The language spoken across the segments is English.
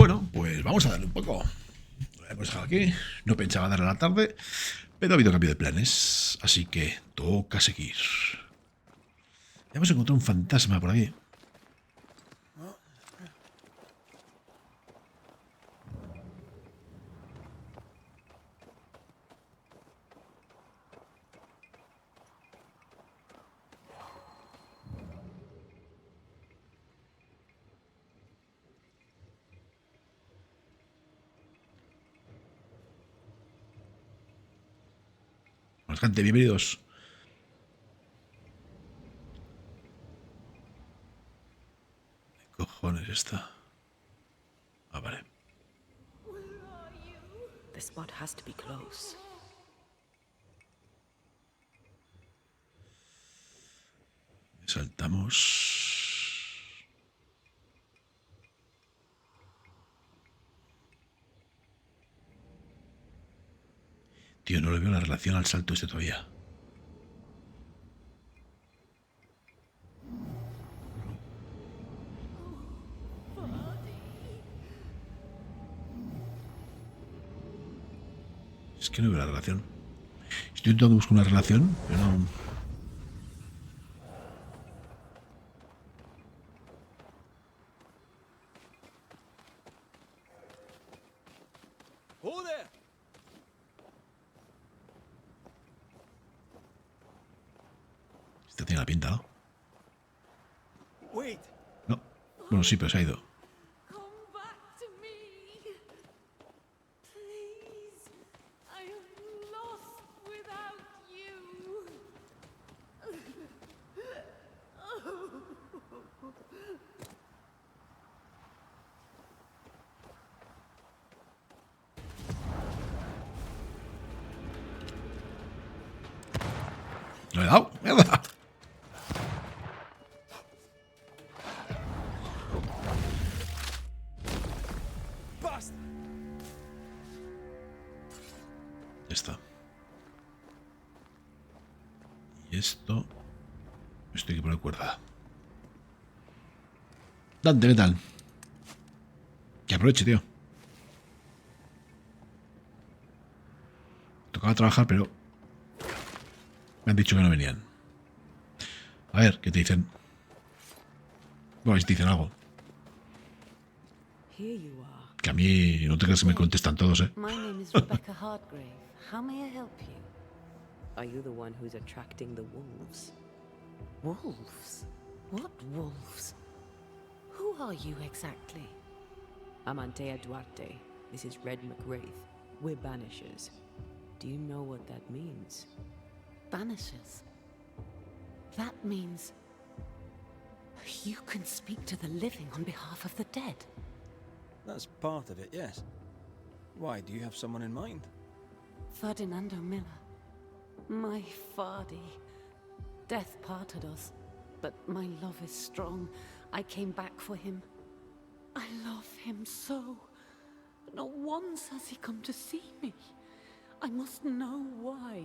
Bueno, pues vamos a darle un poco. Lo hemos dejado aquí. No pensaba darle a la tarde, pero ha habido cambio de planes. Así que toca seguir. Ya hemos encontrado un fantasma por aquí. Gente, bienvenidos. ¿Qué cojones está? Ah, vale. The spot has to be close. Saltamos. Tío, no le veo la relación al salto este todavía. Es que no veo la relación. Estoy intentando buscar una relación, pero no. Esta tiene la pinta, ¿no? No. Bueno, sí, pero se ha ido. ¡Lo he dado! ¡Mierda! Ya está. Y esto... Esto hay que poner cuerda. Dante, ¿qué tal? Que aproveche, tío. Tocaba trabajar, pero... Me han dicho que no venían. A ver, ¿qué te dicen? Bueno, si te dicen algo. Here you are. Que a mí no te creas que me contestan todos, ¿eh? My name is Rebecca Hardgrave. How may I help you? Are you the one who's attracting the wolves? Wolves? What wolves? Who are you exactly? I'm Antea Duarte. This is Red McWraith. We're Banishers. Do you know what that means? Banishers? That means... you can speak to the living on behalf of the dead. That's part of it, yes. Why, do you have someone in mind? Ferdinando Miller. My Fardy. Death parted us, but my love is strong. I came back for him. I love him so. But not once has he come to see me. I must know why.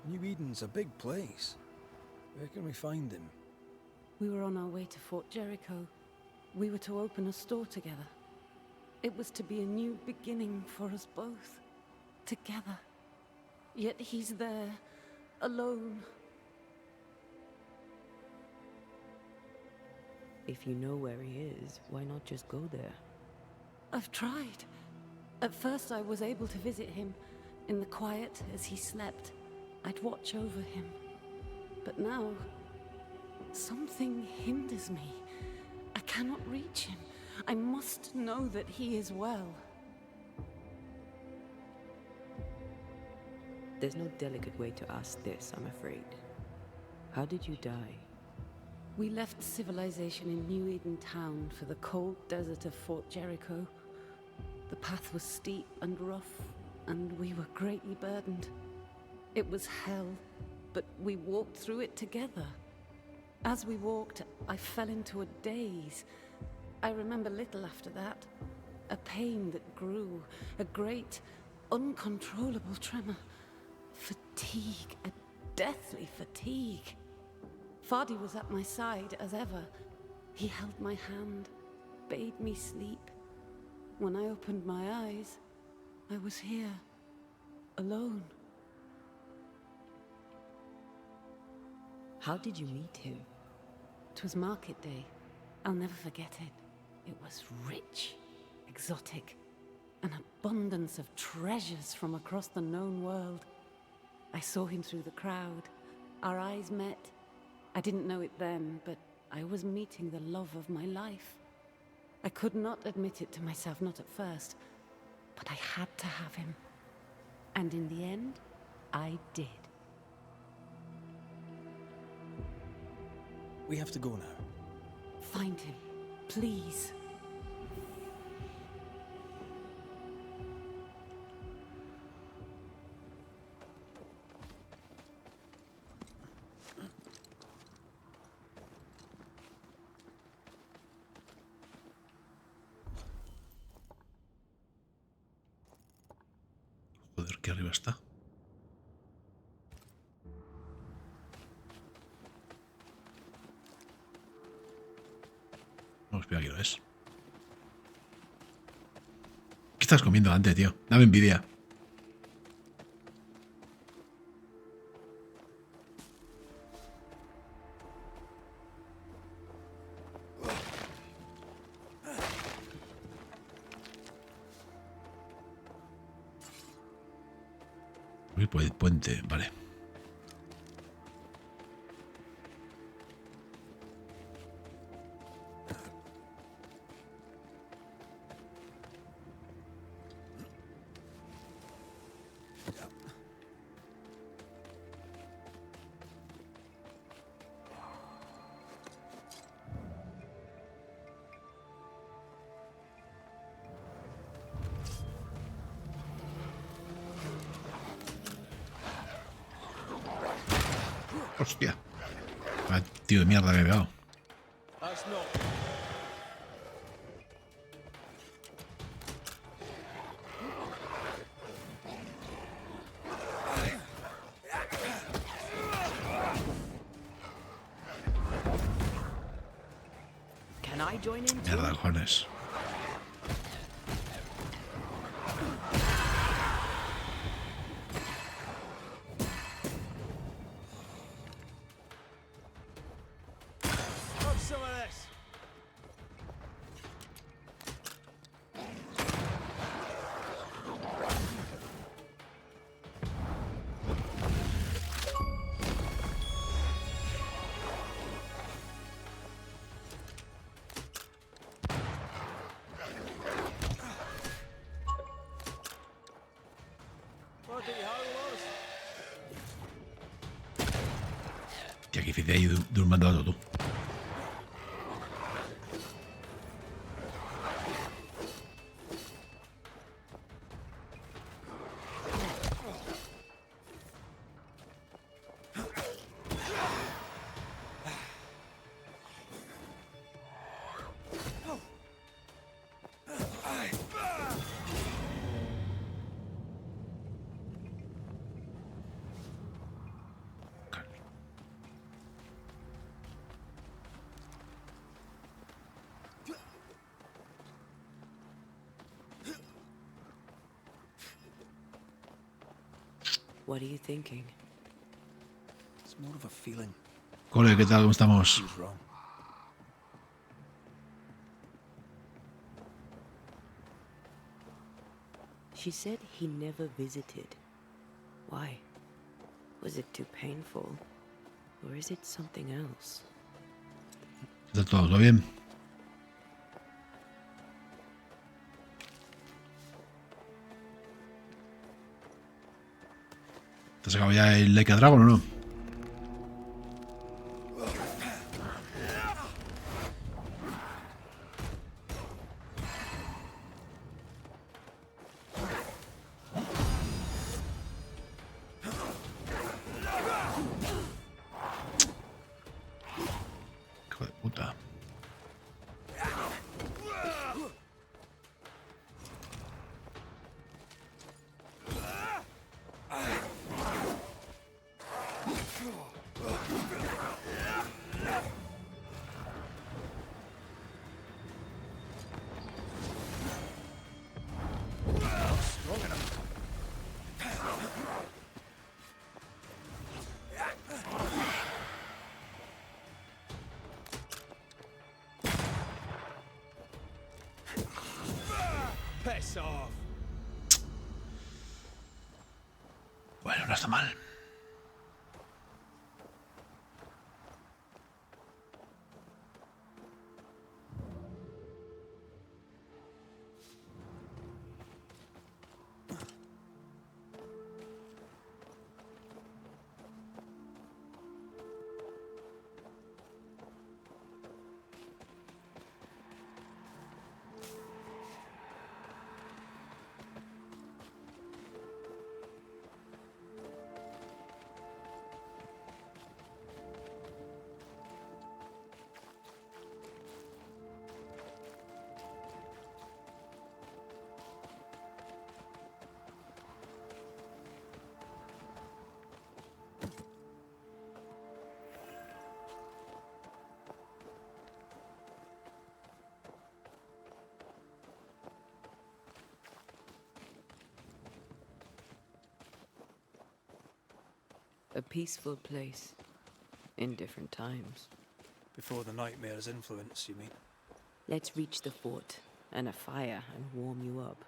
New Eden's a big place. Where can we find him? We were on our way to Fort Jericho. We were to open a store together. It was to be a new beginning for us both. Together. Yet he's there, alone. If you know where he is, why not just go there? I've tried. At first I was able to visit him. In the quiet, as he slept, I'd watch over him. But now, something hinders me. I cannot reach him. I must know that he is well. There's no delicate way to ask this, I'm afraid. How did you die? We left civilization in New Eden town for the cold desert of Fort Jericho. The path was steep and rough, and we were greatly burdened. It was hell, but we walked through it together. As we walked, I fell into a daze. I remember little after that. A pain that grew, a great, uncontrollable tremor. Fatigue, a deathly fatigue. Fardy was at my side as ever. He held my hand, bade me sleep. When I opened my eyes, I was here, alone. How did you meet him? 'Twas market day. I'll never forget it. It was rich, exotic, an abundance of treasures from across the known world. I saw him through the crowd. Our eyes met. I didn't know it then, but I was meeting the love of my life. I could not admit it to myself, not at first, but I had to have him. And in the end, I did. We have to go now. Find him, please. Joder, que arriba está. No, espera, aquí lo es. ¿Qué estás comiendo antes, tío? Dame envidia. Uy, pues el puente, vale. Hostia. Ah, tío de mierda que he pegado. That's not. Can I join in? Mierda, cojones. Have some of this. What do you hold us? Tío, que hice ahí de un mando a otro, tú. What are you thinking? It's more of a feeling. Cole, ¿qué tal? ¿Cómo estamos? He was wrong. She said he never visited. Why? Was it too painful? Or is it something else? ¿Está todo bien? ¿Te has sacado ya el Like a Dragon o no? Hijo de puta. Piss off. Bueno, no está mal. A peaceful place in different times. Before the nightmare's influence, you mean? Let's reach the fort and a fire and warm you up.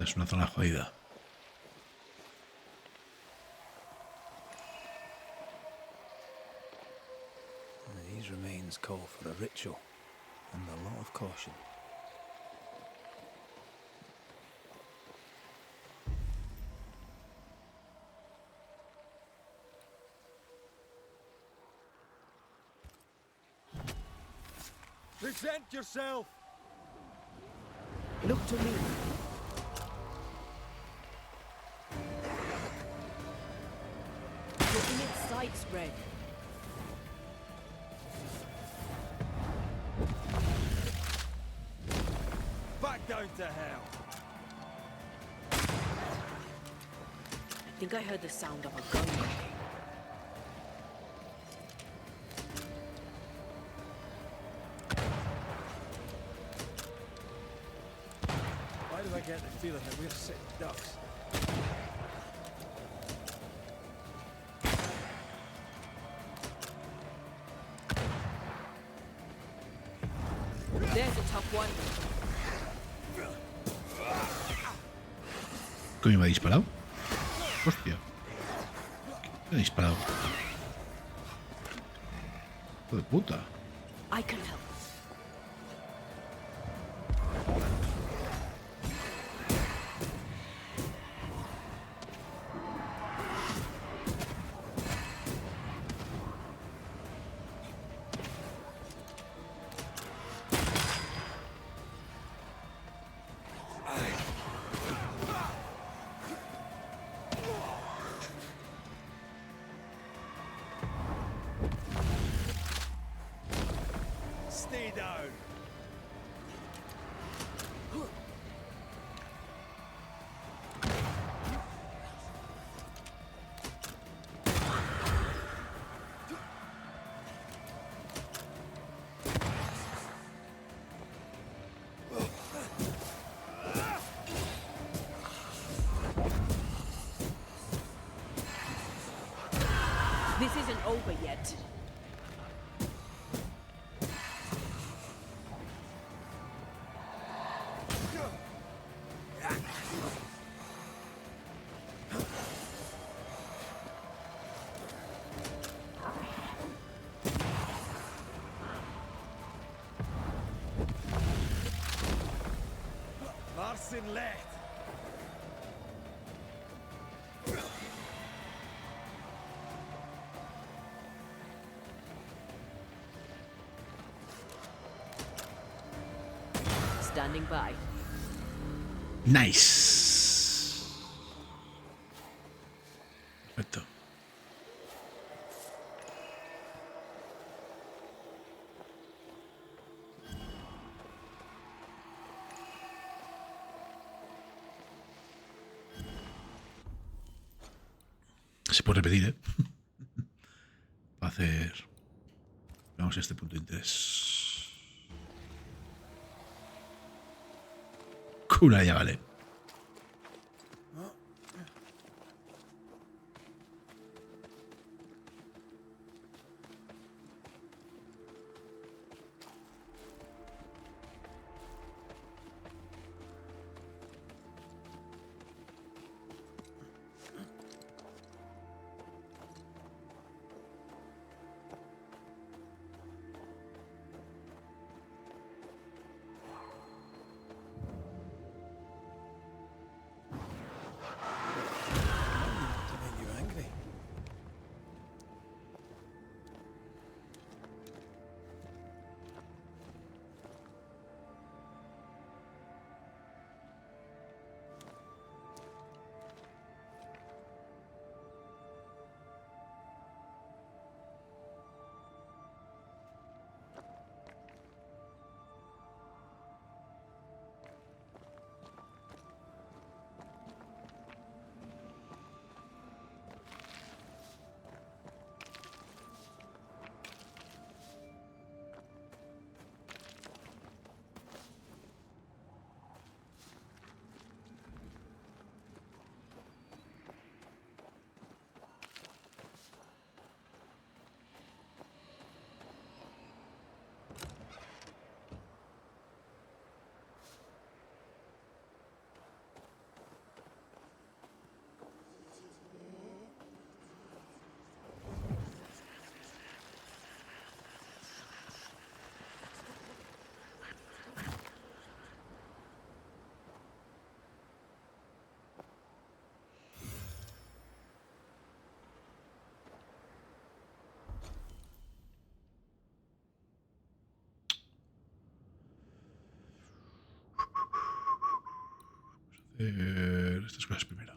Es una zona jodida. These remains call for a ritual and a lot of caution. Present yourself! Look to me. You're in its sight spread. Back down to hell! I think I heard the sound of a gun. Why do I get the feeling that we're sitting ducks? There's a tough one. ¿Coño me ha disparado? Hostia. Me ha disparado. Hijo de puta. I can help. Stay down! This isn't over yet. Larsen left! Standing by. Nice. Perfecto. por repetir, ¿eh? Para hacer... Vamos a este punto de interés. Cura ya vale. To make you angry. Estas cosas primero.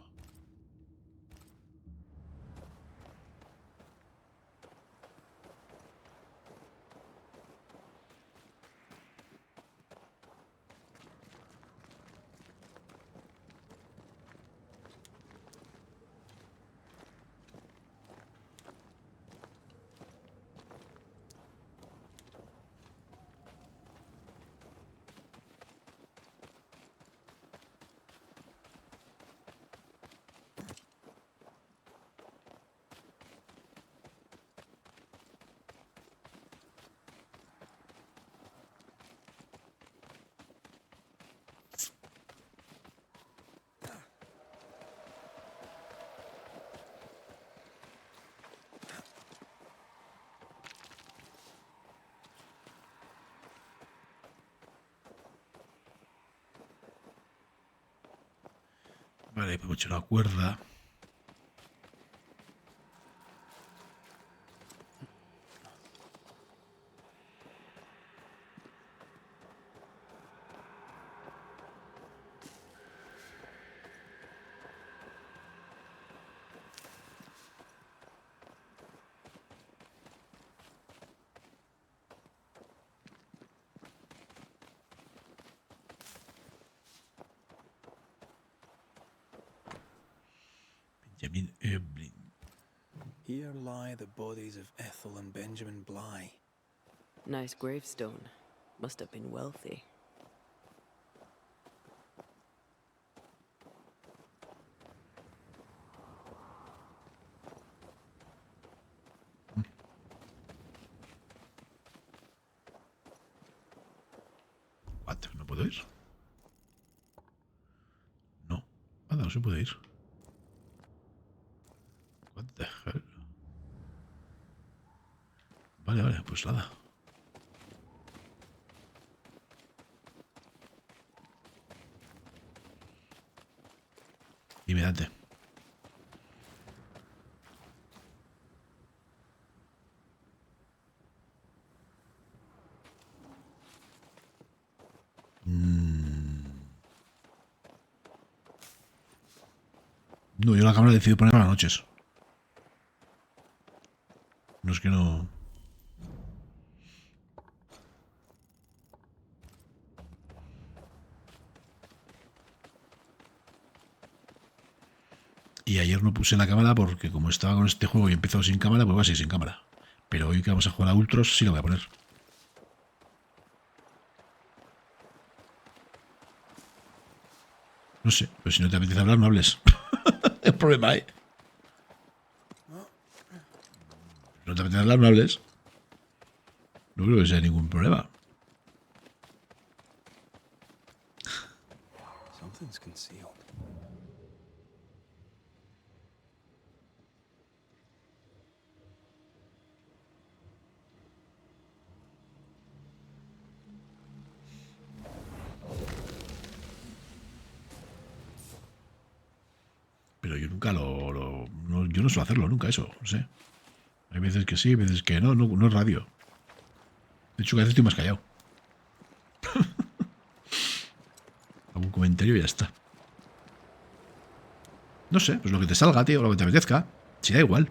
Vale, podemos echar la cuerda. Benjamin Eblin. Here lie the bodies of Ethel and Benjamin Bligh. Nice gravestone. Must have been wealthy. What? ¿No puedo ir? No. Anda, no se puede ir. What the hell? Vale, vale, pues nada. Dime, Dante. No, yo la cámara decido ponerla a las noches. No es que no... Y ayer no puse la cámara porque como estaba con este juego y empezó sin cámara, pues va a seguir sin cámara. Pero hoy que vamos a jugar a Ultros sí lo voy a poner. No sé, pero si no te apetece hablar, no hables. El problema, ¿eh? Si no te apetece hablar, no hables. No creo que sea ningún problema. Something's concealed. Pero yo nunca yo no suelo hacerlo nunca eso, no sé. Hay veces que sí, veces que no, no es radio. De hecho, que a veces estoy más callado. Hago un comentario y ya está. No sé, pues lo que te salga, tío, lo que te apetezca. Si da igual.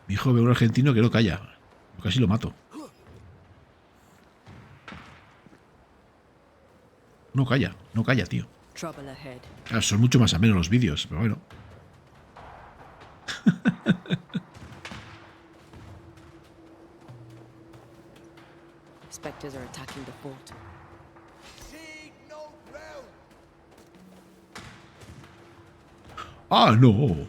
Mi hijo ve a un argentino que no calla. Yo casi lo mato. No calla, tío. Trouble ahead. Claro, son mucho más amenos los vídeos, pero bueno. Spectres are attacking the fort. ¡Ah, no!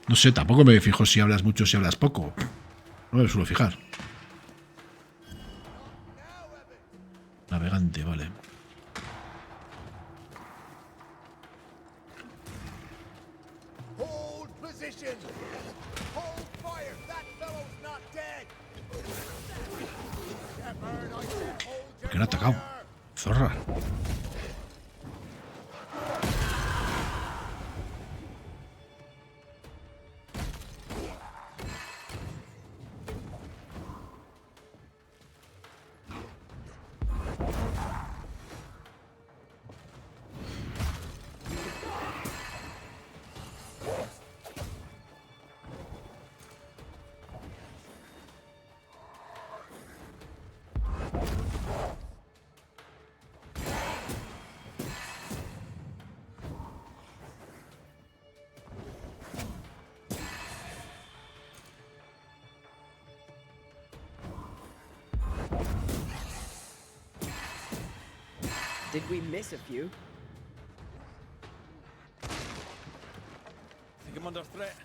No sé, tampoco me fijo si hablas mucho o si hablas poco. No me suelo fijar. Navegante, vale. ¿Por qué no ha atacado? Zorra. Did we miss a few? Think I'm under threat.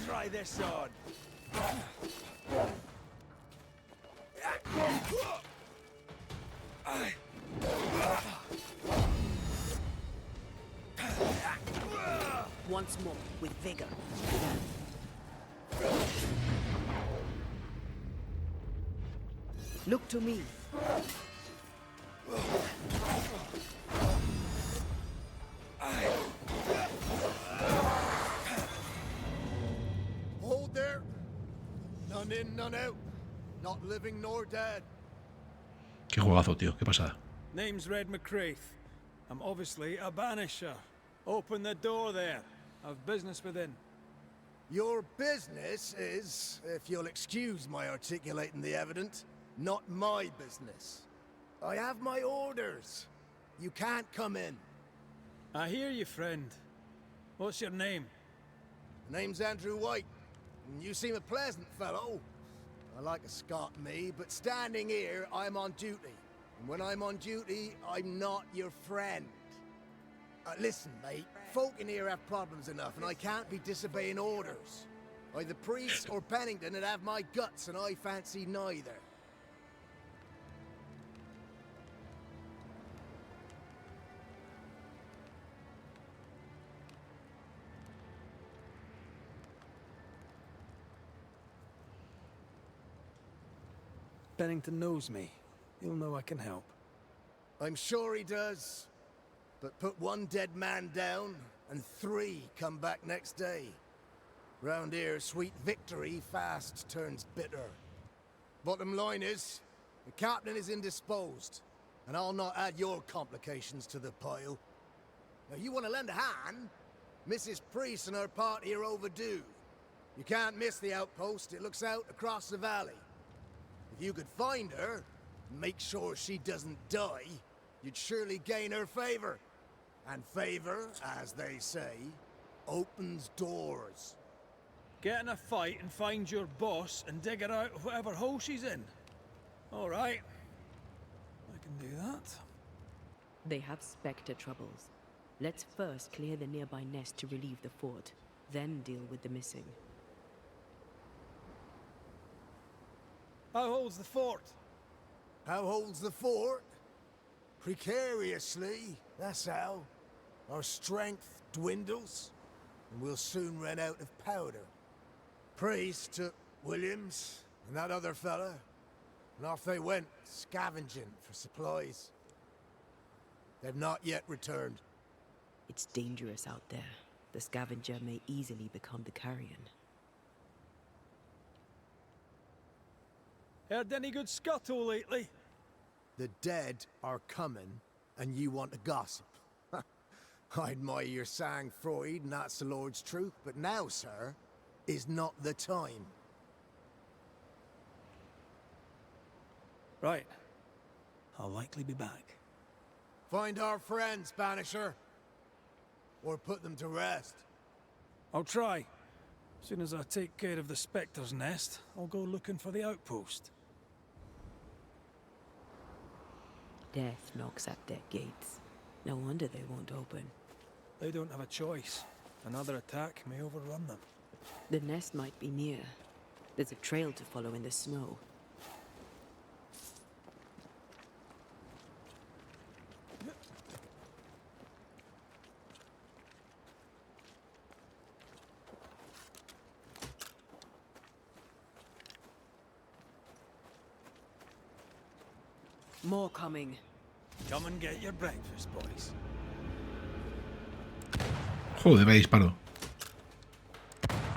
Try this on. Once more, with vigor. Look to me. Hold there. None in, none out. Not living nor dead. Qué juegazo, tío. Qué pasada. Name's Red McCraith. I'm obviously a banisher. Open the door there. I've business within. Your business is, if you'll excuse my articulating the evident, not my business. I have my orders. You can't come in. I hear you, friend. What's your name? Name's Andrew White. You seem a pleasant fellow. I like a Scot, me, but standing here, I'm on duty. And when I'm on duty, I'm not your friend. Listen, mate. Folk in here have problems enough, and I can't be disobeying orders. Either Priest or Pennington would have my guts, and I fancy neither. Pennington knows me. He'll know I can help. I'm sure he does. But put one dead man down, and 3 come back next day. Round here, sweet victory fast turns bitter. Bottom line is, the captain is indisposed, and I'll not add your complications to the pile. Now, you want to lend a hand? Mrs. Priest and her party are overdue. You can't miss the outpost. It looks out across the valley. If you could find her, and make sure she doesn't die, you'd surely gain her favor. And favor, as they say, opens doors. Get in a fight and find your boss and dig her out of whatever hole she's in. All right. I can do that. They have Spectre troubles. Let's first clear the nearby nest to relieve the fort, then deal with the missing. How holds the fort? How holds the fort? Precariously, that's how. Our strength dwindles, and we'll soon run out of powder. Priest took Williams and that other fella, and off they went, scavenging for supplies. They've not yet returned. It's dangerous out there. The scavenger may easily become the carrion. Heard any good scuttle lately? The dead are coming, and you want to gossip. I admire your sang-froid, and that's the Lord's truth, but now, sir, is not the time. Right. I'll likely be back. Find our friends, Banisher. Or put them to rest. I'll try. As soon as I take care of the Spectre's nest, I'll go looking for the outpost. Death knocks at their gates. No wonder they won't open. They don't have a choice. Another attack may overrun them. The nest might be near. There's a trail to follow in the snow. More coming. Come and get your breakfast, boys. Joder, vaya disparo.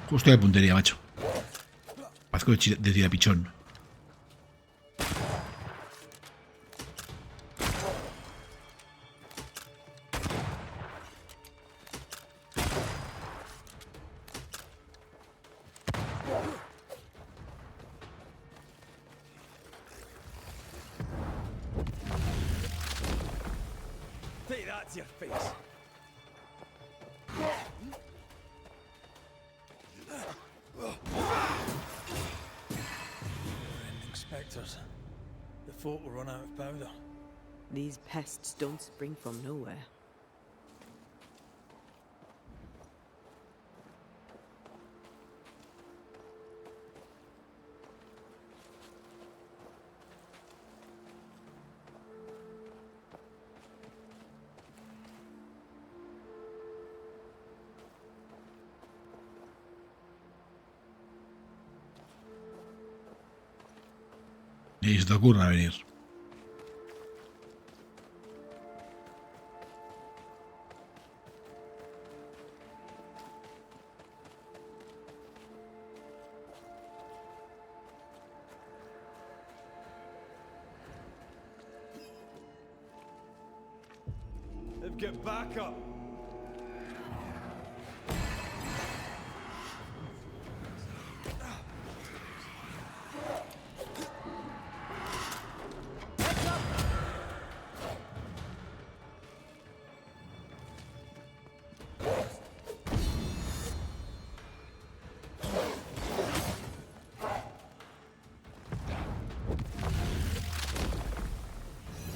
Justo de puntería, macho. Parezco de tirapichón. Take that to your face. Ending spectres. The fort will run out of powder. These pests don't spring from nowhere. Ni se te ocurra venir. They've got backup.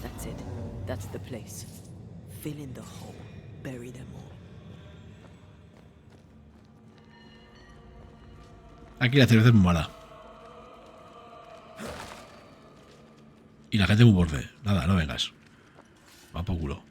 That's it. That's the place. Fill in the hole. Bury them all. Aquí la cerveza es muy mala. Y la gente muy borde. Nada, no vengas. Va por culo.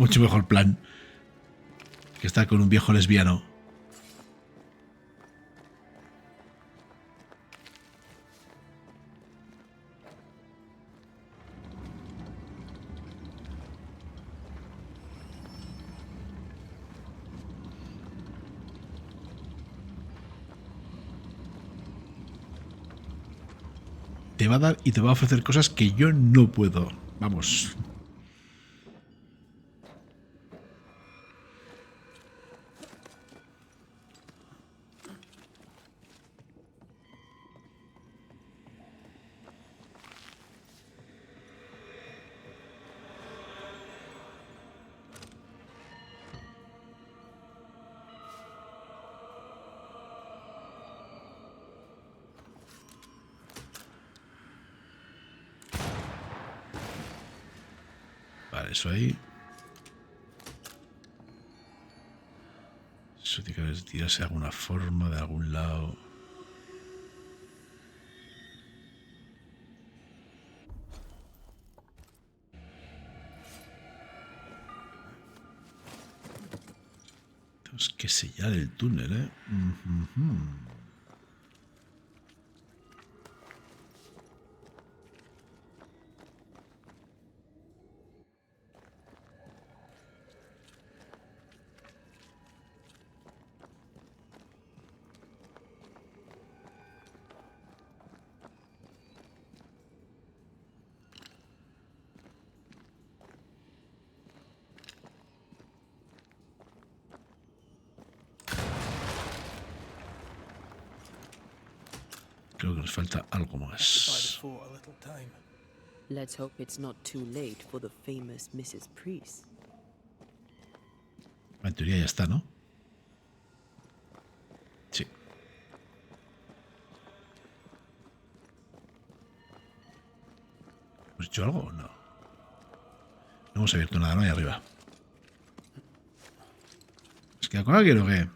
Mucho mejor plan que estar con un viejo lesbiano. Te va a dar y te va a ofrecer cosas que yo no puedo. Vamos. Vale, eso ahí. Eso tiene que tirarse de alguna forma, de algún lado. Tenemos que sellar el túnel, ¿eh? Creo que nos falta algo By the más. fort a little time. Let's hope it's not too late for the famous Mrs. Priest. En teoría ya está, ¿no? Sí. ¿Hemos hecho algo o no? No hemos abierto nada, ¿no? Ahí arriba. ¿Es que con alguien o qué?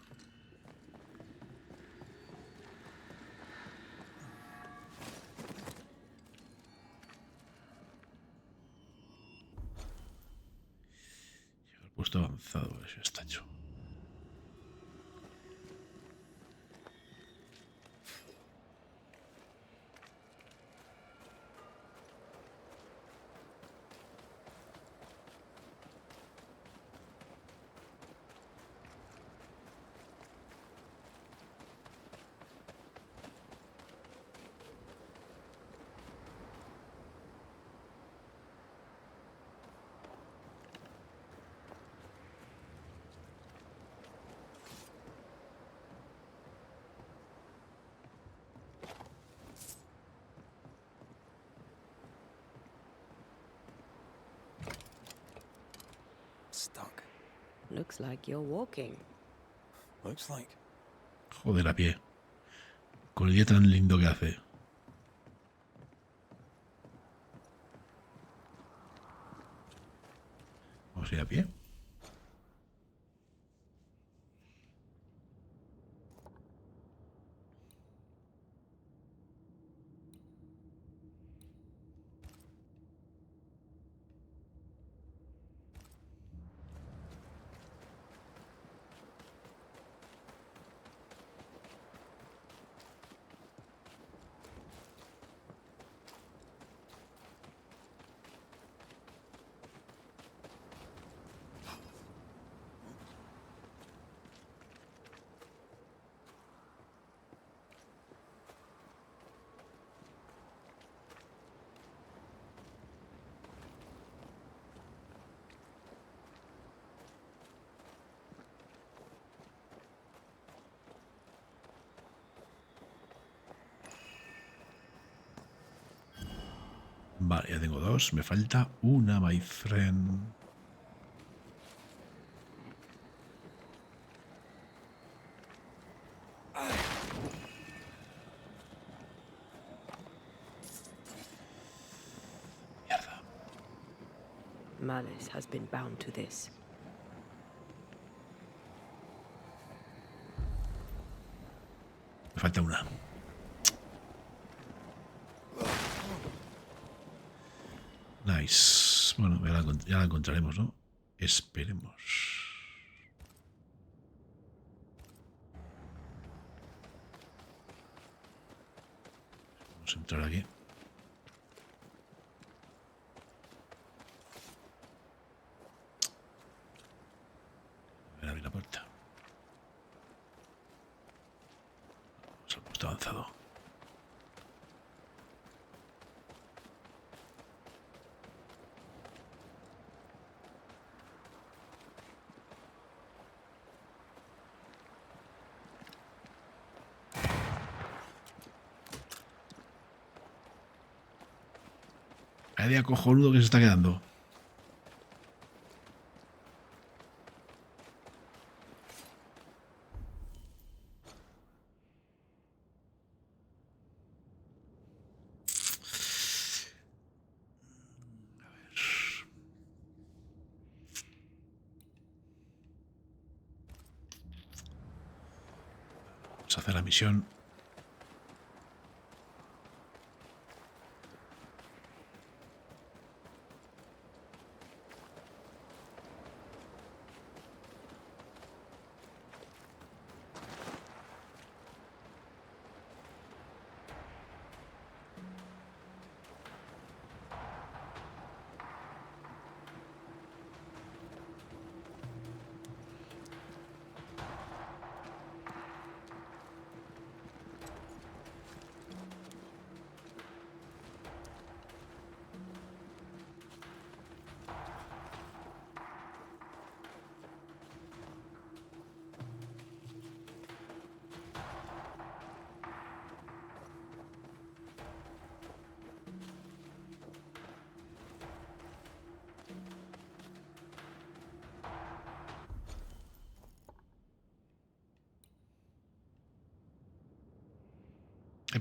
Puesto avanzado, eso está hecho. Stuck. Looks like you're walking. Looks like. Joder, a pie. Con el día tan lindo que hace. Vamos a ir a pie. Vale, ya tengo dos. Me falta una, my friend. Mierda. Malice has been bound to this. Me falta una. Nice. Bueno, ya la encontraremos, ¿no? Esperemos. Vamos a entrar aquí. A abrir la puerta. Vamos al puesto avanzado. Cada día cojonudo que se está quedando. Vamos a hacer la misión.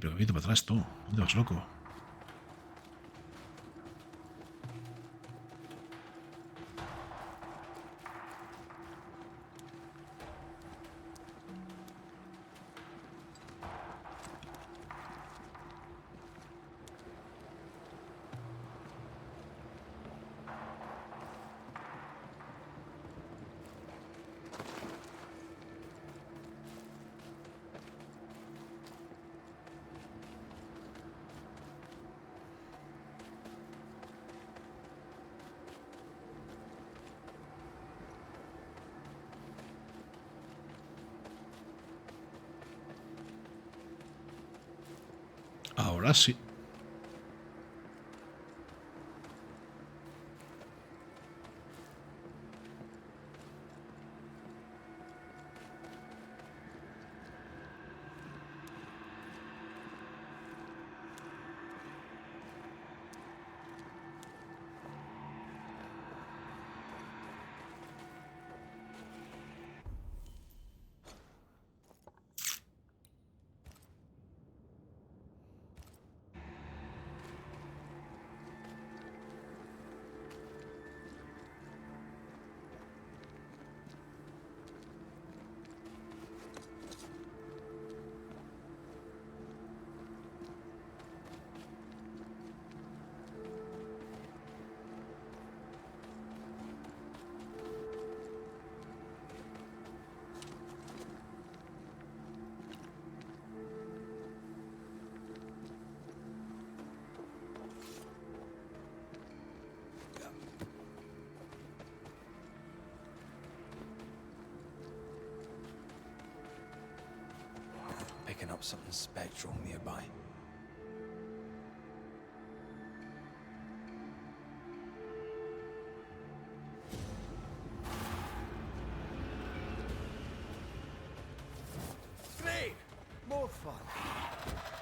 Pero vete para atrás tú. ¿Dónde vas, loco? Ahora sí. Picking up something spectral nearby. Great! More fun.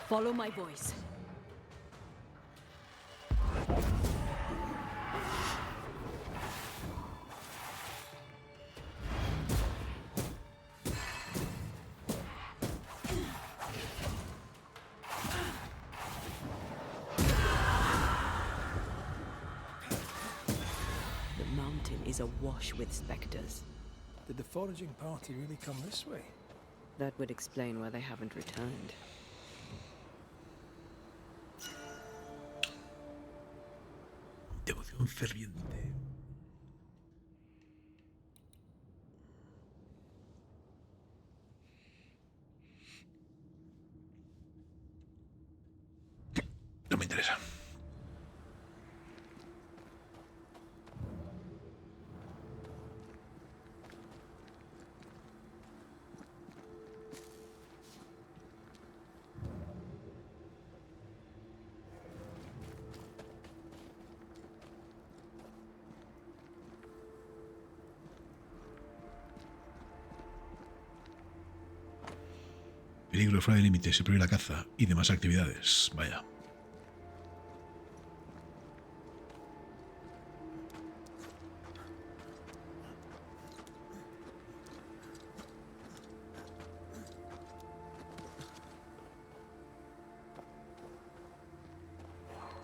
Follow my voice. Is awash with specters. Did the foraging party really come this way? That would explain why they haven't returned. Devoción ferviente. peligro fuera de límites, se prohíbe la caza y demás actividades. Vaya.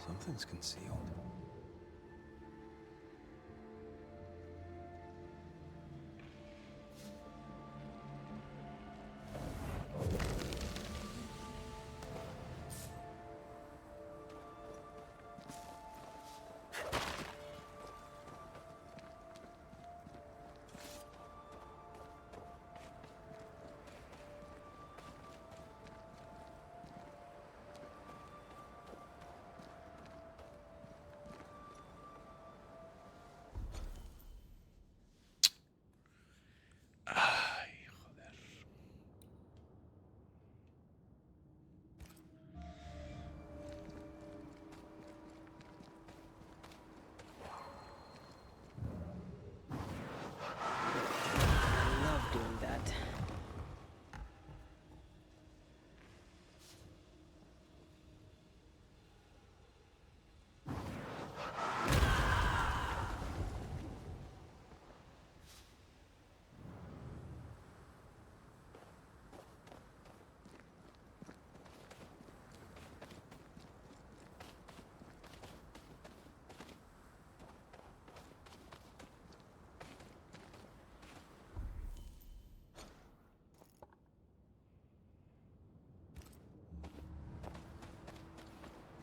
Something's concealed. I love doing that.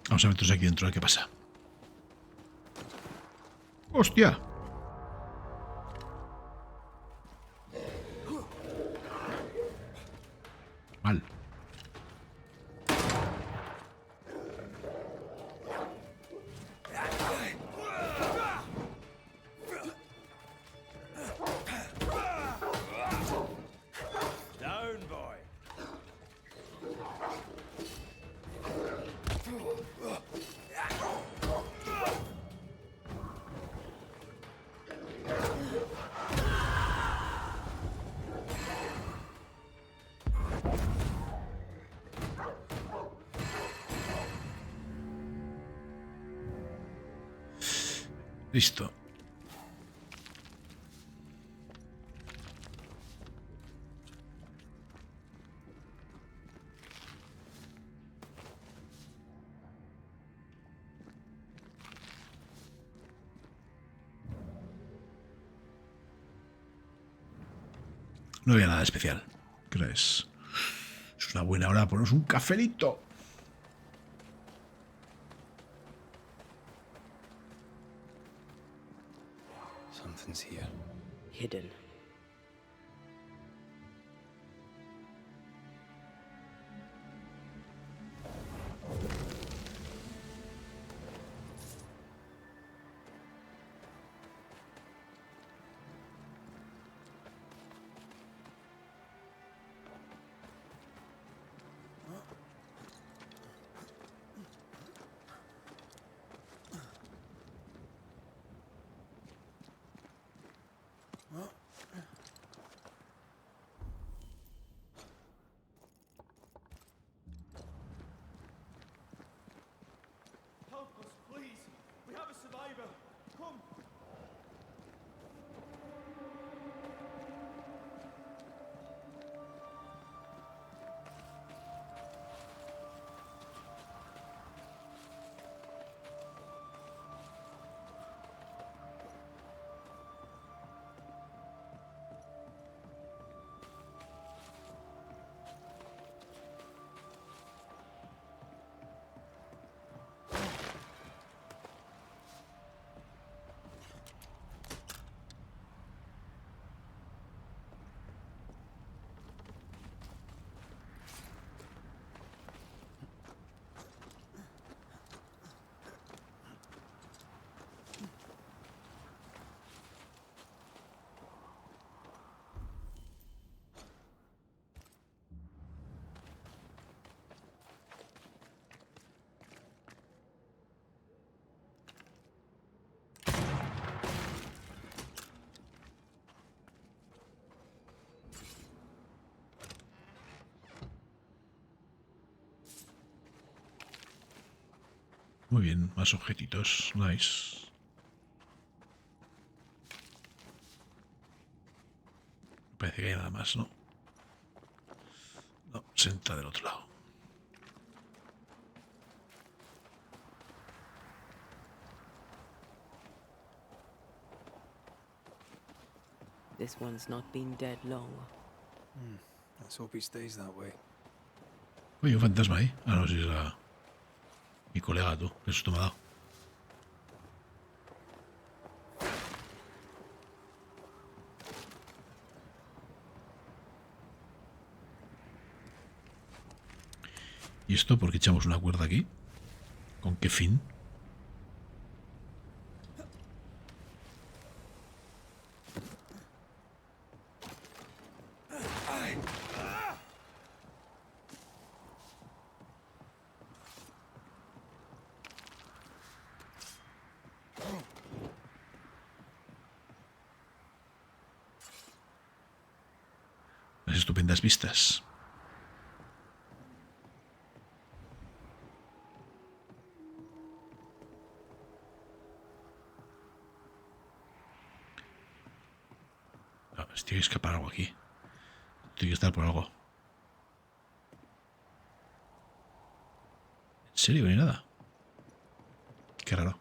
Vamos a meternos aquí dentro a ver qué pasa. ¡Hostia! Mal. Down, boy. Listo. No había nada especial. ¿Crees? Es una buena hora para ponernos un cafelito. Something's here. Hidden. Muy bien, más objetitos. Nice. Parece que hay nada más, ¿no? No, se entra del otro lado. This one's not been dead long. Let's hope he stays that way. Oye, un fantasma ahí. Ah, no, si es mi colega, tú. Qué susto me ha dado. ¿Y esto por qué echamos una cuerda aquí? ¿Con qué fin? Las estupendas vistas. No, tiene que escapar algo aquí. Tiene que estar por algo. ¿En serio? Ni nada. Qué raro.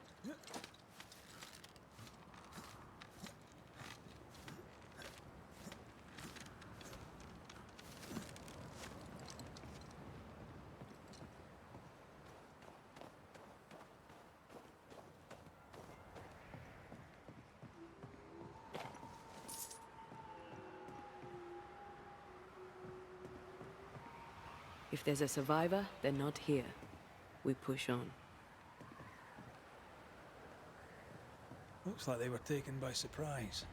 If there's a survivor, they're not here. We push on. Looks like they were taken by surprise.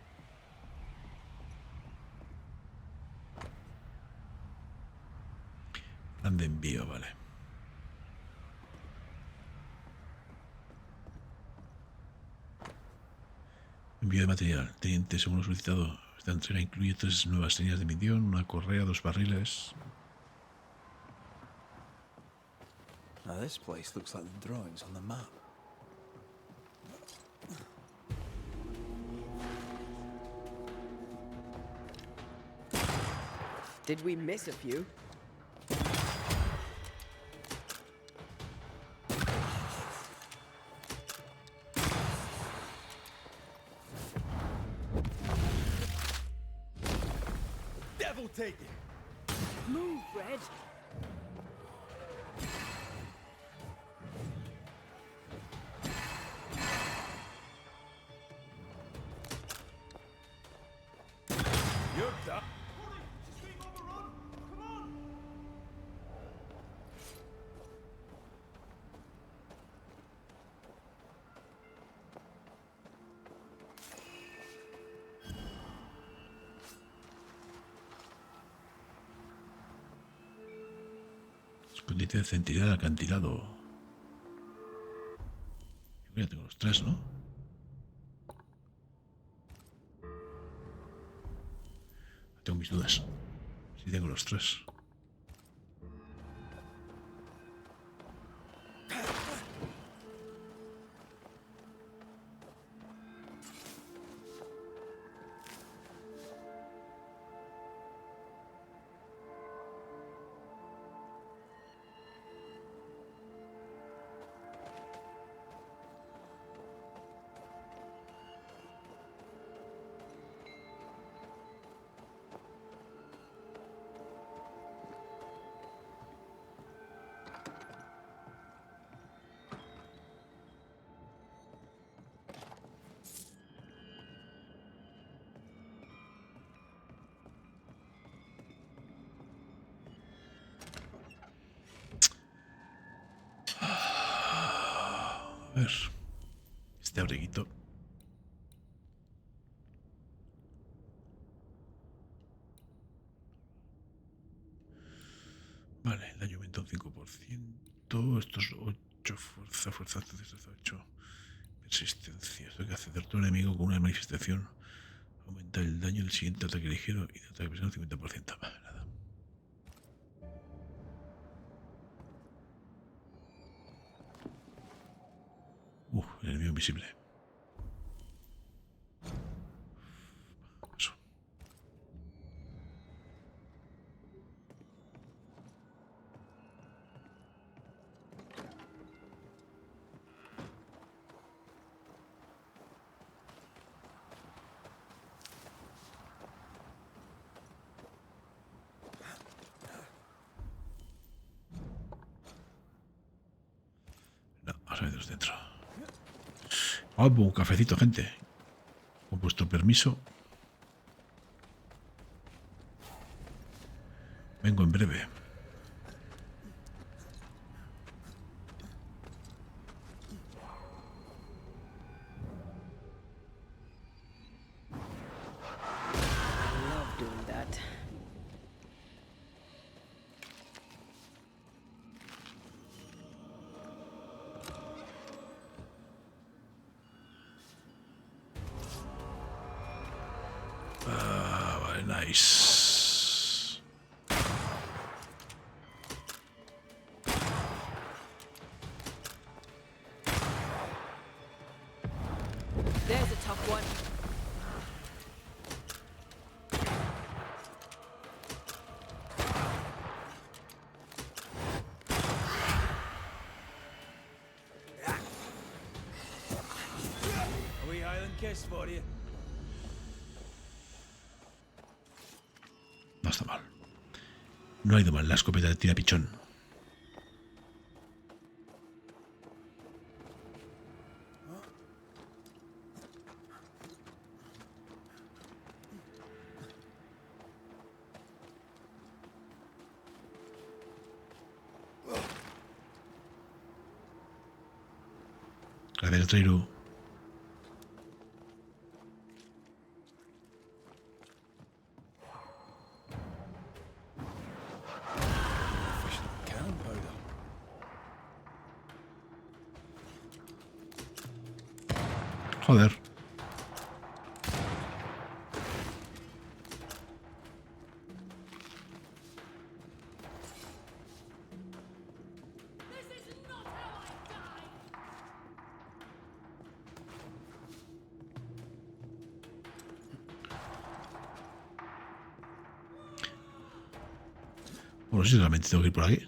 Plan de envío, vale. Envío de material. Teniente, según lo solicitado, esta entrega incluye 3 nuevas señas de emisión, una correa, 2 barriles. Now this place looks like the drawings on the map. Did we miss a few? Devil take it! Move, Red! You're done. Escondite de centinela del acantilado. Yo ya tengo los 3, ¿no? Tengo mis dudas. Sí tengo los 3. A ver. Este abriguito. Vale, el daño aumenta un 5%. Esto es 8 fuerza, fuerza, 8. Persistencia. Esto hay que acceder a tu enemigo con una manifestación. Aumenta el daño del siguiente ataque ligero y de ataque pesado un 50%. Vale, nada. enemigo invisible. Eso. No, vamos a meternos dentro. Oh, un cafecito, gente. Con vuestro permiso. Vengo en breve. Love doing that. Ah, vale, nice. There's a tough one. A wee Highland kiss for you. No está mal. No ha ido mal la escopeta de tirapichón. Gracias, Trairu. Cannon powder. Joder. Bueno, si realmente tengo que ir por aquí.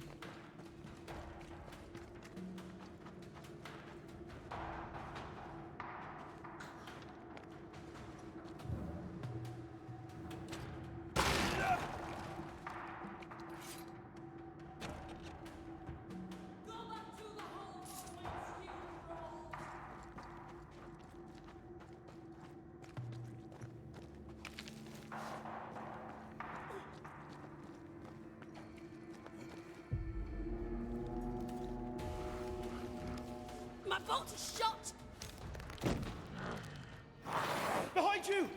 My bolt is shot! Behind you!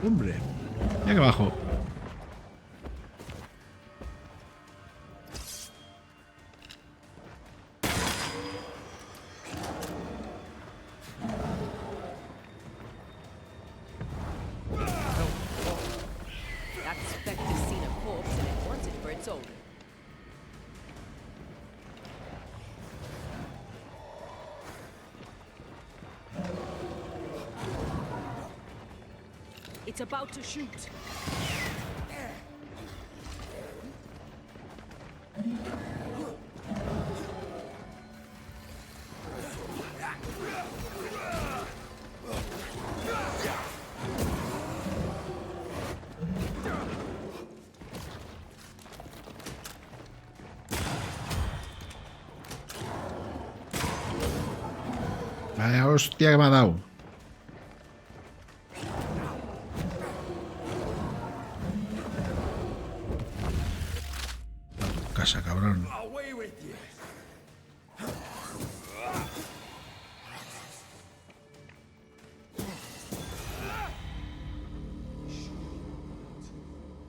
Hombre. Mira que abajo. That specter's seen a corpse and it wants it for its own. It's about to shoot. Vaya hostia que me ha dado. A tu casa, cabrón. Away with you.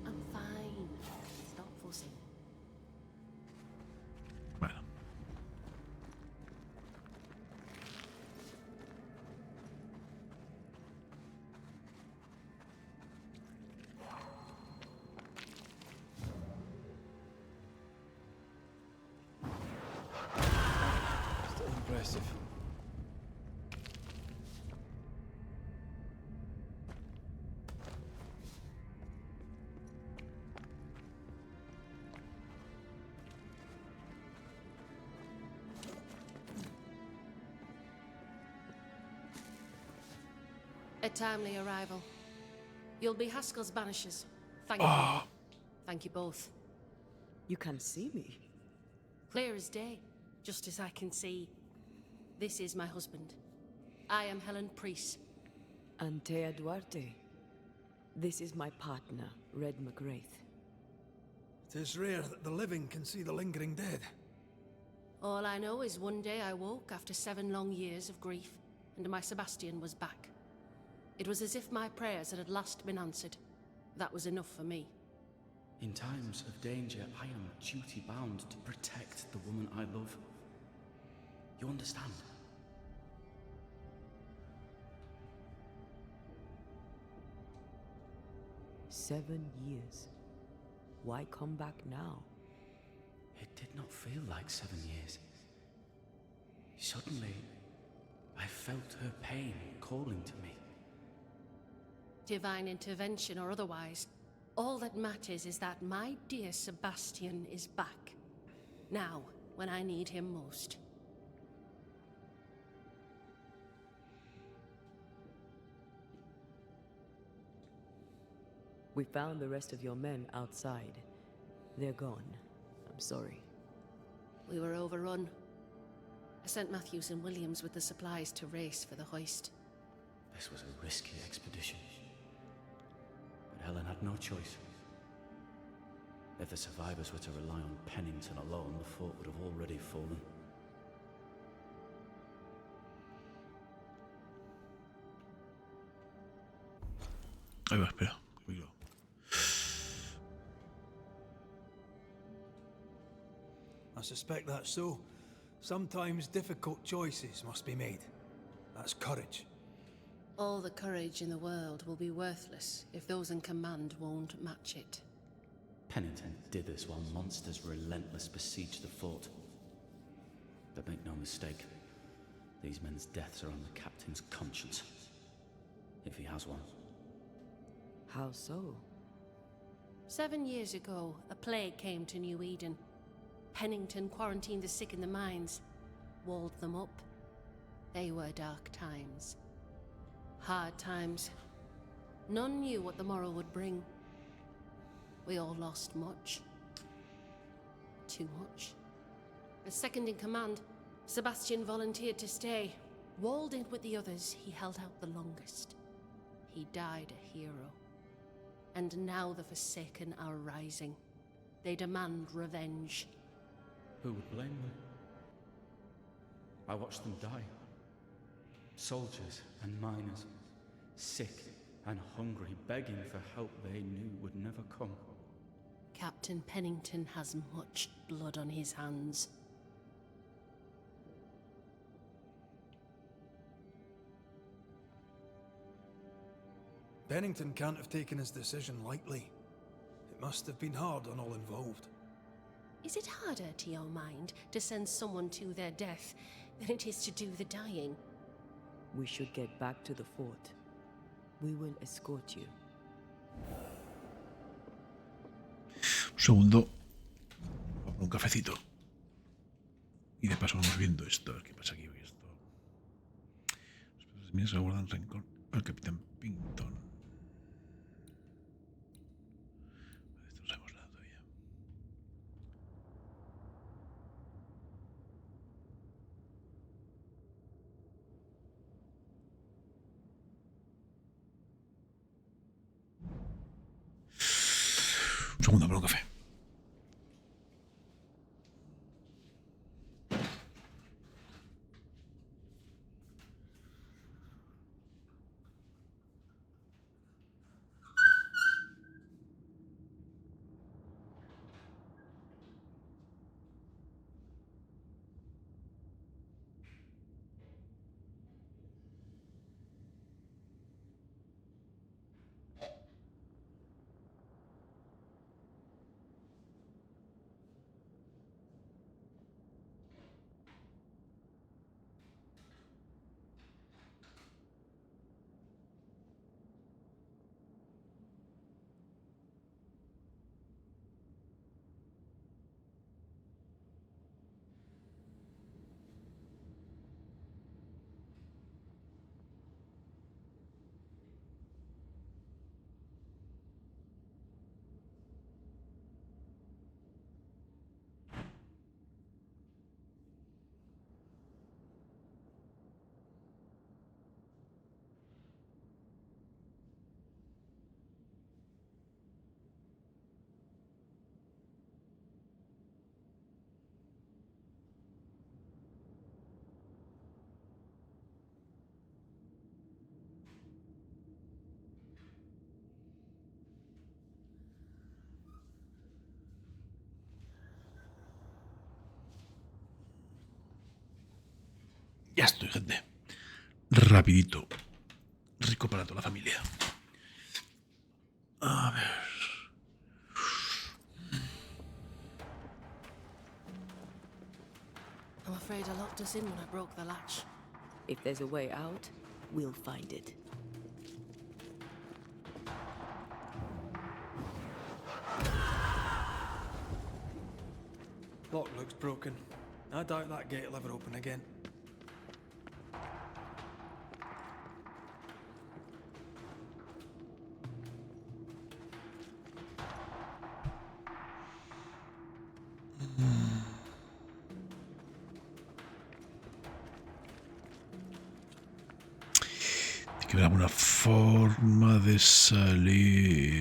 I'm fine. Stop fussing. Bueno. impressive. A timely arrival. You'll be Haskell's Banishers. Thank you. Thank you both. You can see me. Clear as day, just as I can see. This is my husband. I am Helen Priest. Antea Duarte. This is my partner, Red McGrath. It is rare that the living can see the lingering dead. All I know is one day I woke after 7 long years of grief, and my Sebastian was back. It was as if my prayers had at last been answered. That was enough for me. In times of danger, I am duty-bound to protect the woman I love. You understand? "7 years. Why come back now?" It did not feel like 7 years. Suddenly, I felt her pain calling to me. Divine intervention or otherwise, all that matters is that my dear Sebastian is back. Now, when I need him most. We found the rest of your men outside. They're gone. I'm sorry. We were overrun. I sent Matthews and Williams with the supplies to race for the hoist. This was a risky expedition. But Helen had no choice. If the survivors were to rely on Pennington alone, the fort would have already fallen. Ahí va, espera. Aquí lo- I suspect that's so. Sometimes difficult choices must be made. That's courage. All the courage in the world will be worthless if those in command won't match it. Pennington did this while monsters relentless besieged the fort. But make no mistake, these men's deaths are on the captain's conscience. If he has one. How so? 7 years ago, a plague came to New Eden. Pennington quarantined the sick in the mines, walled them up. They were dark times. Hard times. None knew what the morrow would bring. We all lost much. Too much. As second in command, Sebastian volunteered to stay. Walled in with the others, he held out the longest. He died a hero. And now the Forsaken are rising. They demand revenge. Who would blame them? I watched them die. Soldiers and miners, sick and hungry, begging for help they knew would never come. Captain Pennington has much blood on his hands. Pennington can't have taken his decision lightly. It must have been hard on all involved. Is it harder to your mind to send someone to their death than it is to do the dying? We should get back to the fort. We will escort you. Un segundo. Voy a poner un cafecito. Y de paso vamos viendo esto. A ver qué pasa aquí hoy. Esto. Los se guardan rencor al capitán Pennington. Esto no sabemos nada todavía. Un segundo, por un café. Ya estoy, gente. Rapidito. Rico para toda la familia. A ver. I'm afraid I locked us in when I broke the latch. If there's a way out, we'll find it. Lock looks broken. I doubt that gate will ever open again. Tiene que haber alguna forma de salir.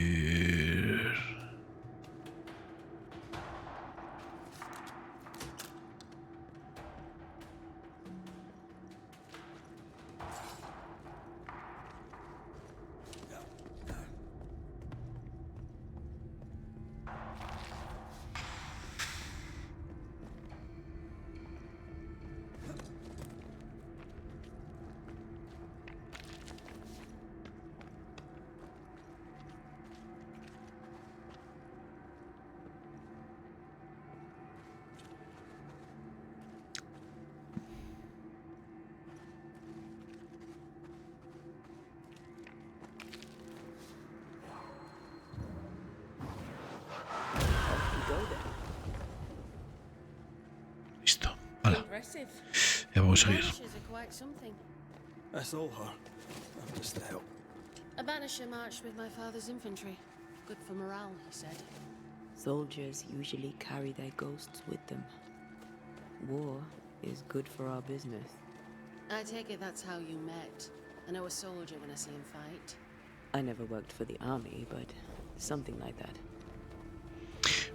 Listo. Hala. Impressive. Ya vamos a seguir. Banishers are quite something. That's all her. I'm just to help. A banisher marched with my father's infantry. Good for morale, he said. Soldiers usually carry their ghosts with them. War is good for our business. I take it that's how you met. I know a soldier when I see him fight. I never worked for the army, but something like that.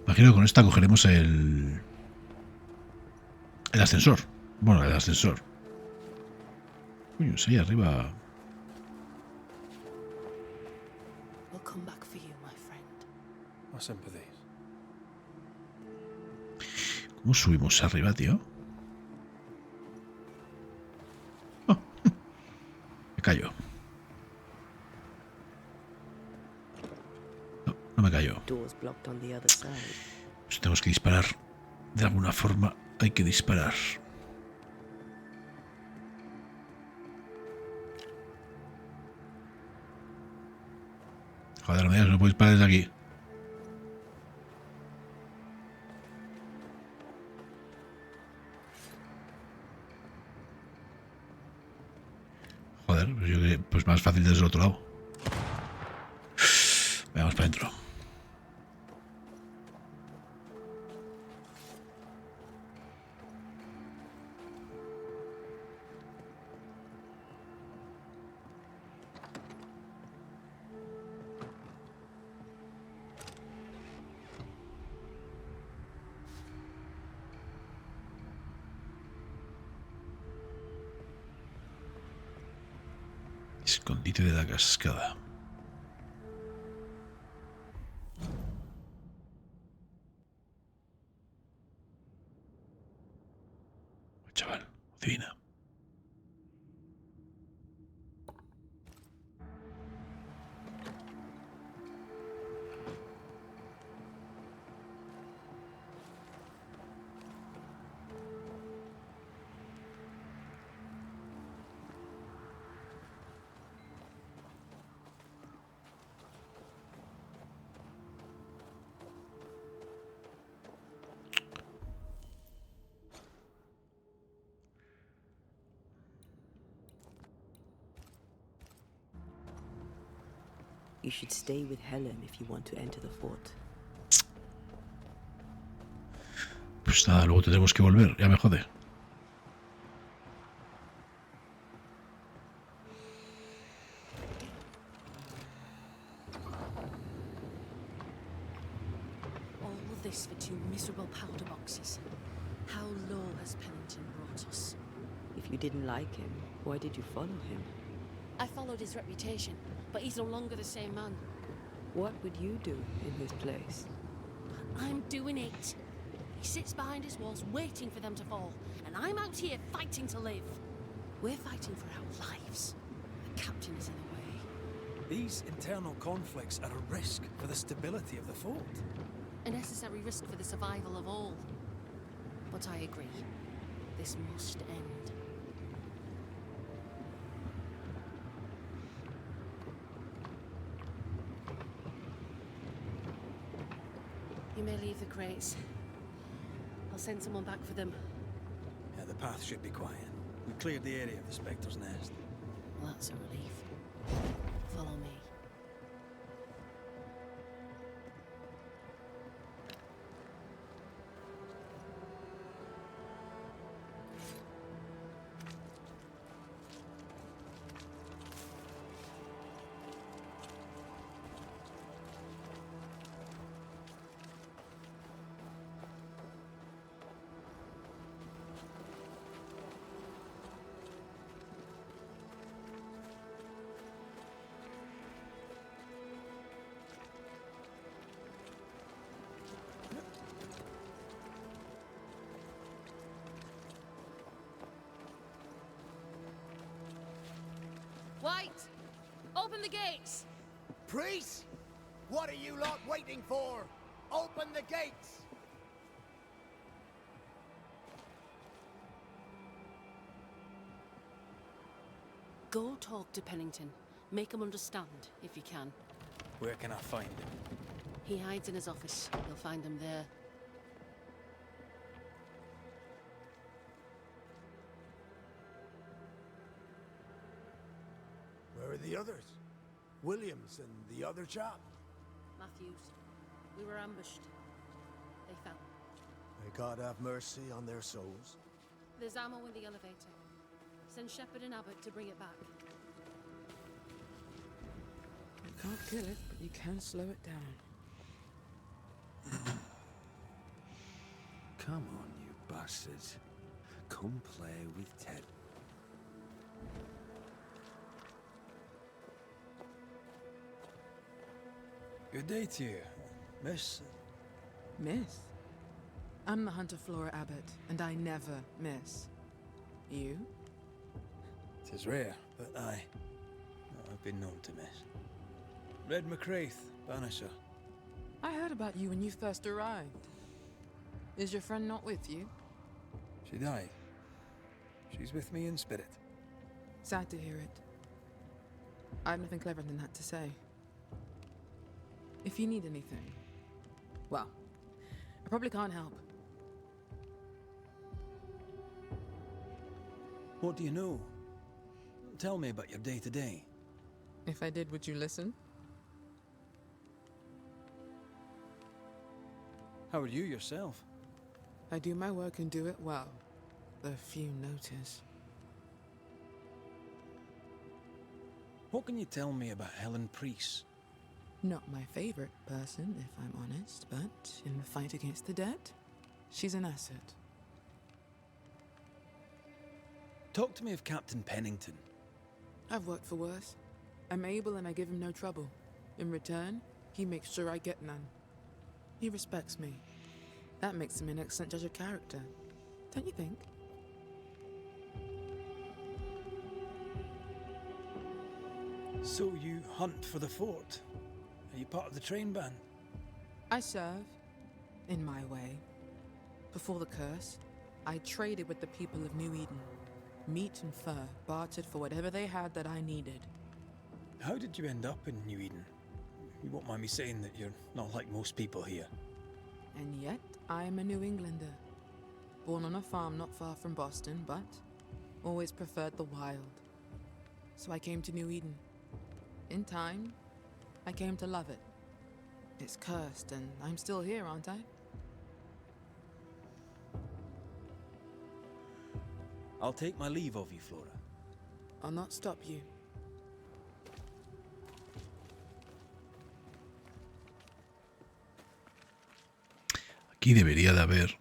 Imagino que con esta cogeremos el ascensor. Bueno, el ascensor. Coño, es ahí arriba. We'll come back for you, my friend. My sympathies. ¿Cómo subimos arriba, tío? Oh, me callo. No, no me callo. Doors blocked on the other side. Pues tenemos que disparar. De alguna forma hay que disparar. Joder, no puedo disparar desde aquí. Joder, pues yo creo que pues más fácil desde el otro lado. Veamos para adentro. Escondite de la cascada. Chaval, divina. You should stay with Helen if you want to enter the fort. Pues nada, luego tendremos que volver. Ya me jode. All this for 2 miserable powder boxes. How low has Pennington brought us? If you didn't like him, why did you follow him? I followed his reputation, but he's no longer the same man. What would you do in his place? I'm doing it. He sits behind his walls waiting for them to fall, and I'm out here fighting to live. We're fighting for our lives. The captain is in the way. These internal conflicts are a risk for the stability of the fort. A necessary risk for the survival of all. But I agree. This must end. You may leave the crates. I'll send someone back for them. Yeah, the path should be quiet. We cleared the area of the Spectre's nest. Well, that's a relief. Follow me. White! Open the gates! Priest! What are you lot waiting for? Open the gates! Go talk to Pennington. Make him understand, if you can. Where can I find him? He hides in his office. You'll find him there. Where are the others? Williams and the other chap? Matthews. We were ambushed. They fell. May God have mercy on their souls. There's ammo in the elevator. Send Shepard and Abbott to bring it back. You can't kill it, but you can slow it down. Come on, you bastards. Come play with Ted. Good day to you, miss. Miss? I'm the Hunter Flora Abbott, and I never miss. You? It is rare, but I've been known to miss. Red McCraith, Banisher. I heard about you when you first arrived. Is your friend not with you? She died. She's with me in spirit. Sad to hear it. I have nothing clever than that to say. If you need anything, well, I probably can't help. What do you know? Tell me about your day-to-day. If I did, would you listen? How are you yourself? I do my work and do it well. The few notice. What can you tell me about Helen Priest? Not my favorite person, if I'm honest, but in the fight against the dead, she's an asset. Talk to me of Captain Pennington. I've worked for worse. I'm able and I give him no trouble. In return, he makes sure I get none. He respects me. That makes him an excellent judge of character. Don't you think? So you hunt for the fort? Are you part of the train band? I serve, in my way. Before the curse, I traded with the people of New Eden. Meat and fur bartered for whatever they had that I needed. How did you end up in New Eden? You won't mind me saying that you're not like most people here. And yet, I am a New Englander. Born on a farm not far from Boston, but always preferred the wild. So I came to New Eden. In time, I came to love it. It's cursed, and I'm still here, aren't I? I'll take my leave of you, Flora. I'll not stop you. Aquí debería de haber un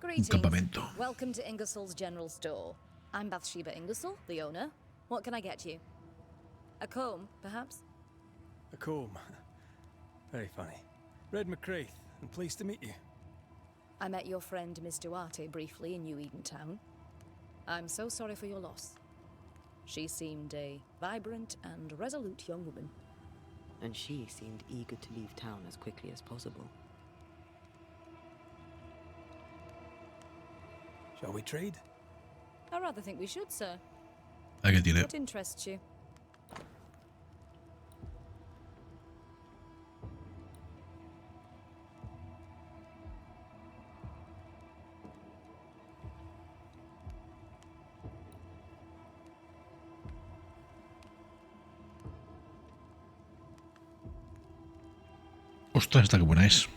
Greetings. campamento. Welcome to Ingersoll's General Store. I'm Bathsheba Ingersoll, the owner. What can I get you? A comb, perhaps? A comb. Very funny. Red McCraith, and pleased to meet you. I met your friend Miss Duarte briefly in New Eden Town. I'm so sorry for your loss. She seemed a vibrant and resolute young woman. And she seemed eager to leave town as quickly as possible. Shall we trade? I rather think we should, sir. Aquí tiene. What interests you? Ostras, esta que buena es.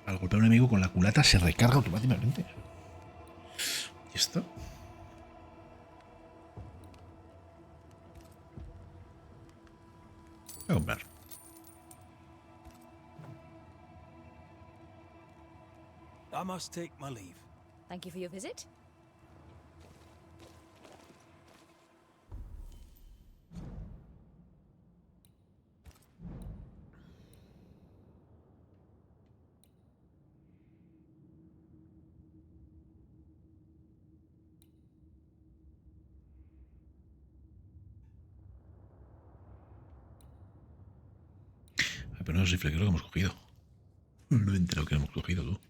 Al golpear a un enemigo con la culata se recarga automáticamente. ¿Y esto? Voy a comprar. I must take my leave. Thank you for your visit. Pero no es rifle, que es lo que hemos cogido. No me he enterado que hemos cogido, tú.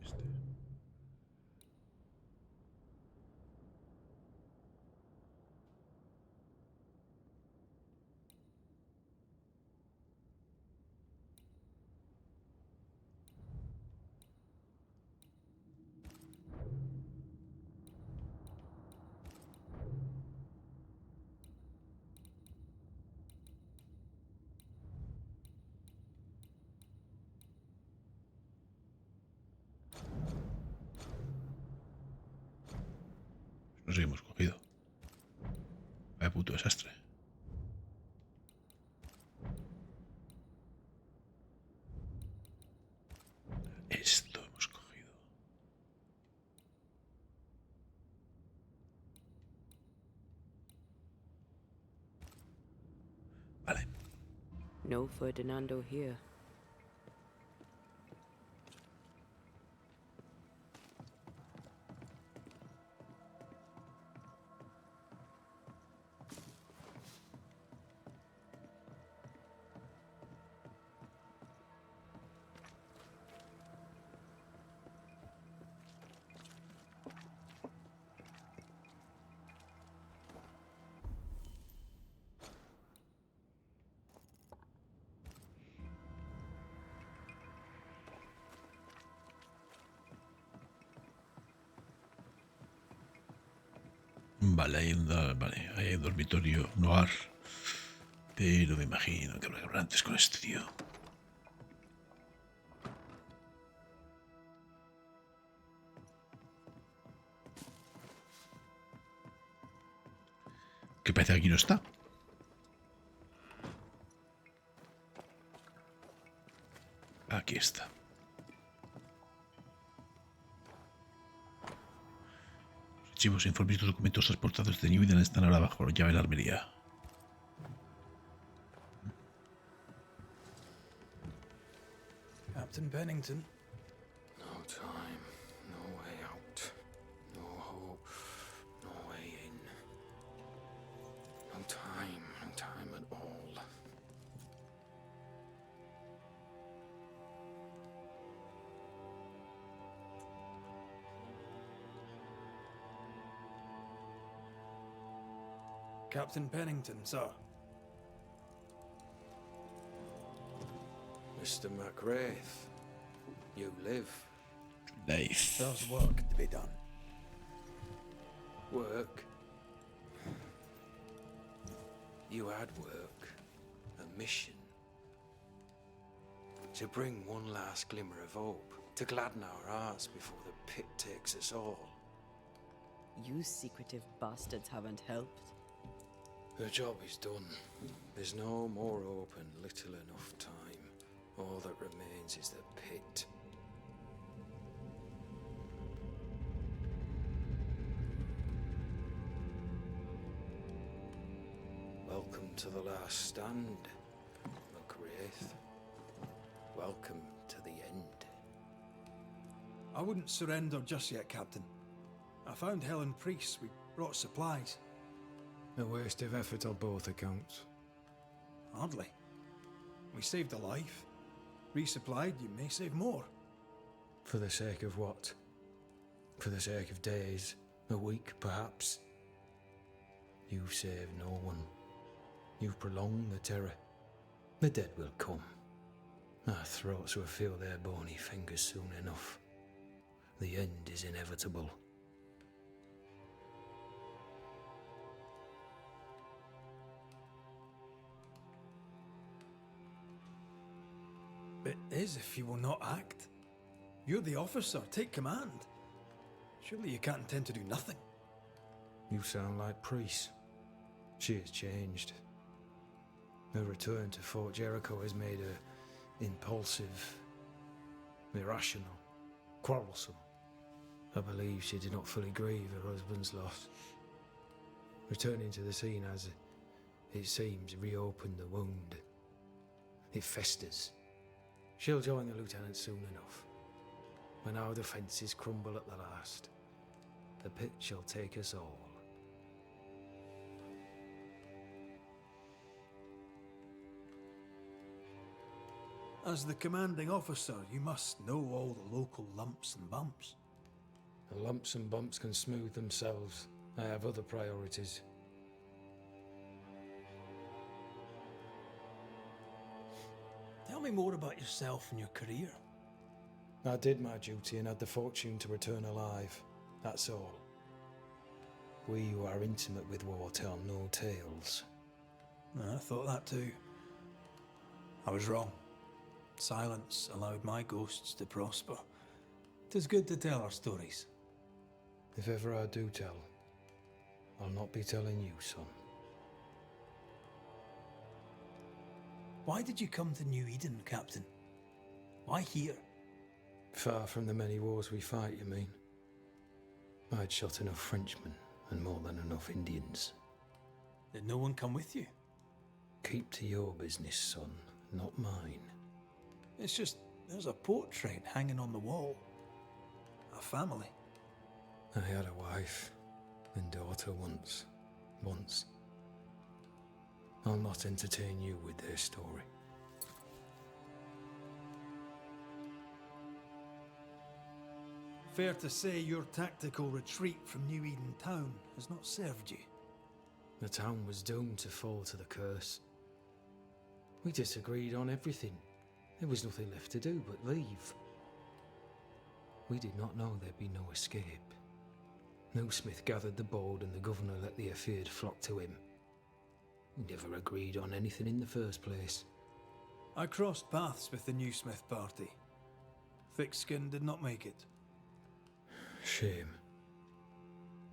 Este. No sé qué hemos cogido. Vaya puto desastre. Esto hemos cogido. Vale. No Ferdinando here. Vale, vale, hay un dormitorio, un hogar. Pero me imagino que habrá que hablar antes con este tío. Que parece que aquí no está. Aquí está. Archivos, informes y documentos transportados de New Eden están ahora bajo llave de la armería. Captain Pennington. No time, no way out, no hope, no way in. No time at all. Captain Pennington, sir. Mr. McWraith, you live. Nice. There's work to be done. Work? You had work, a mission. To bring one last glimmer of hope, to gladden our hearts before the pit takes us all. You secretive bastards haven't helped. The job is done. There's no more hope and little enough time. All that remains is the pit. Welcome to the last stand, McWraith. welcome to the end. I wouldn't surrender just yet, Captain. I found Helen Priest. We brought supplies. A waste of effort on both accounts. Hardly. We saved a life. Resupplied, you may save more. For the sake of what? For the sake of days, a week perhaps? You've saved no one. You've prolonged the terror. The dead will come. Our throats will feel their bony fingers soon enough. The end is inevitable. It is if you will not act. You're the officer, take command. Surely you can't intend to do nothing. You sound like Priest. She has changed. Her return to Fort Jericho has made her impulsive, irrational, quarrelsome. I believe she did not fully grieve her husband's loss. Returning to the scene has, it seems, reopened the wound. It festers. She'll join the lieutenant soon enough. When our defences crumble at the last, the pit shall take us all. As the commanding officer, you must know all the local lumps and bumps. The lumps and bumps can smooth themselves. I have other priorities. Tell me more about yourself and your career. I did my duty and had the fortune to return alive. That's all. We who are intimate with war tell no tales. I thought that too. I was wrong. Silence allowed my ghosts to prosper. 'Tis good to tell our stories. If ever I do tell, I'll not be telling you, son. Why did you come to New Eden, Captain? Why here? Far from the many wars we fight, you mean? I'd shot enough Frenchmen and more than enough Indians. Did no one come with you? Keep to your business, son, not mine. It's just, there's a portrait hanging on the wall. A family. I had a wife and daughter once. I'll not entertain you with their story. Fair to say your tactical retreat from New Eden town has not served you. The town was doomed to fall to the curse. We disagreed on everything. There was nothing left to do but leave. We did not know there'd be no escape. No Smith gathered the board and the governor let the affair flock to him. We never agreed on anything in the first place. I crossed paths with the new Smith party. Thick-Skin did not make it. Shame.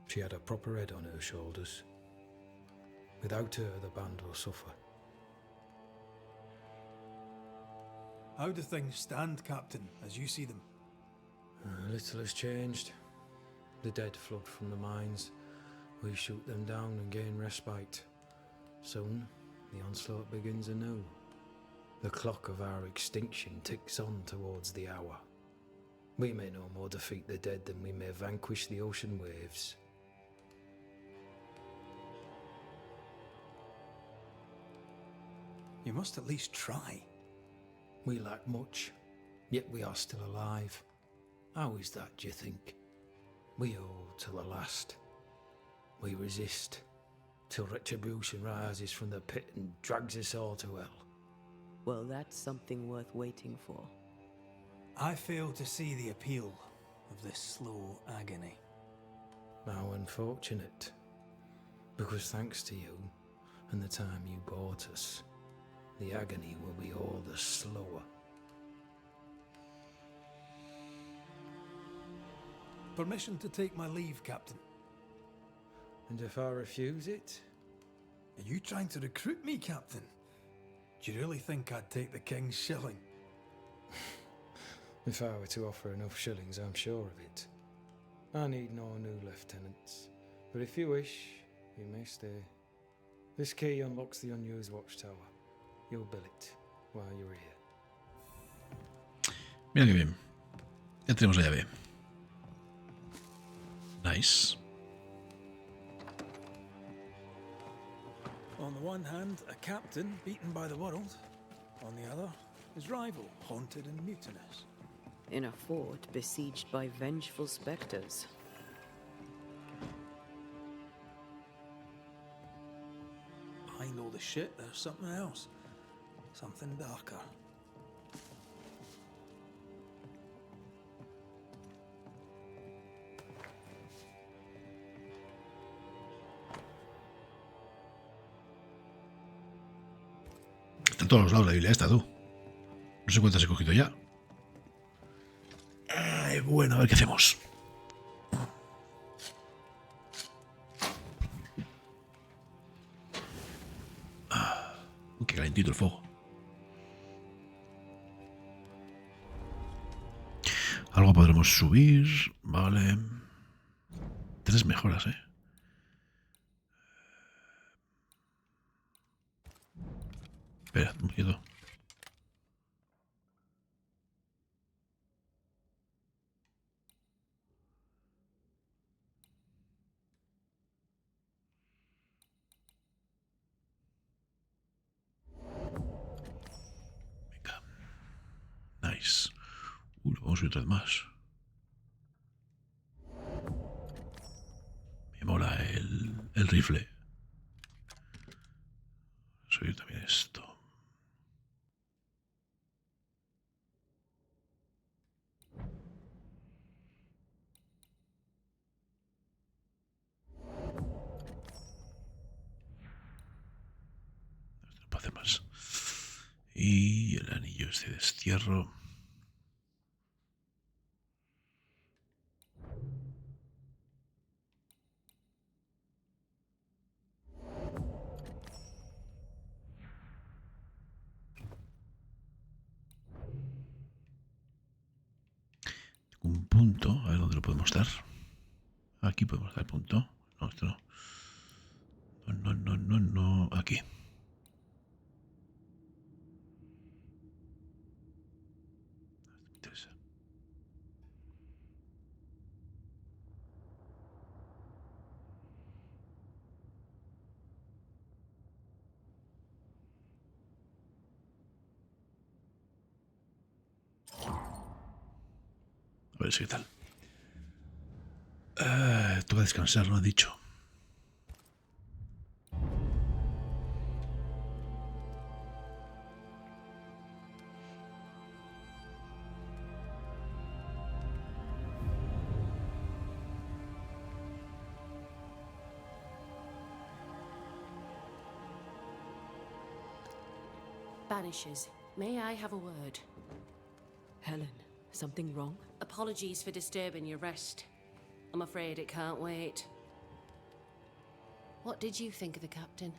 She had a proper head on her shoulders. Without her, the band will suffer. How do things stand, Captain, as you see them? Little has changed. The dead flood from the mines. We shoot them down and gain respite. Soon, the onslaught begins anew. The clock of our extinction ticks on towards the hour. We may no more defeat the dead than we may vanquish the ocean waves. You must at least try. We lack much, yet we are still alive. How is that, do you think? We hold till the last. We resist, till retribution rises from the pit and drags us all to hell. Well, that's something worth waiting for. I fail to see the appeal of this slow agony. How unfortunate. Because thanks to you and the time you bought us, the agony will be all the slower. Permission to take my leave, Captain. And if I refuse it? Are you trying to recruit me, Captain? Do you really think I'd take the King's shilling? If I were to offer enough shillings, I'm sure of it. I need no new lieutenants. But if you wish, you may stay. This key unlocks the unused watchtower. You'll bill it while you're here. Mira qué bien. Ya tenemos la llave. Nice. On the one hand, a captain beaten by the world. On the other, his rival, haunted and mutinous. In a fort besieged by vengeful specters. Behind all the shit, there's something else. Something darker. Está en todos los lados la Biblia esta, tú. No sé cuántas he cogido ya. Ay, bueno, a ver qué hacemos. Qué calentito el fuego. Algo podremos subir. Vale. 3 mejoras, Espera, un poquito. Venga. Nice. Lo vamos a subir otra vez más. Me mola el rifle. Subir también esto. No puedo hacer más. Y el anillo este de destierro. Un punto, a ver dónde lo podemos dar. Aquí podemos dar punto. No, esto no. No. Aquí. Me interesa. A ver si qué tal. Toca descansar, no ha dicho. Banishers, may I have a word? Helen, something wrong? Apologies for disturbing your rest. I'm afraid it can't wait. What did you think of the captain?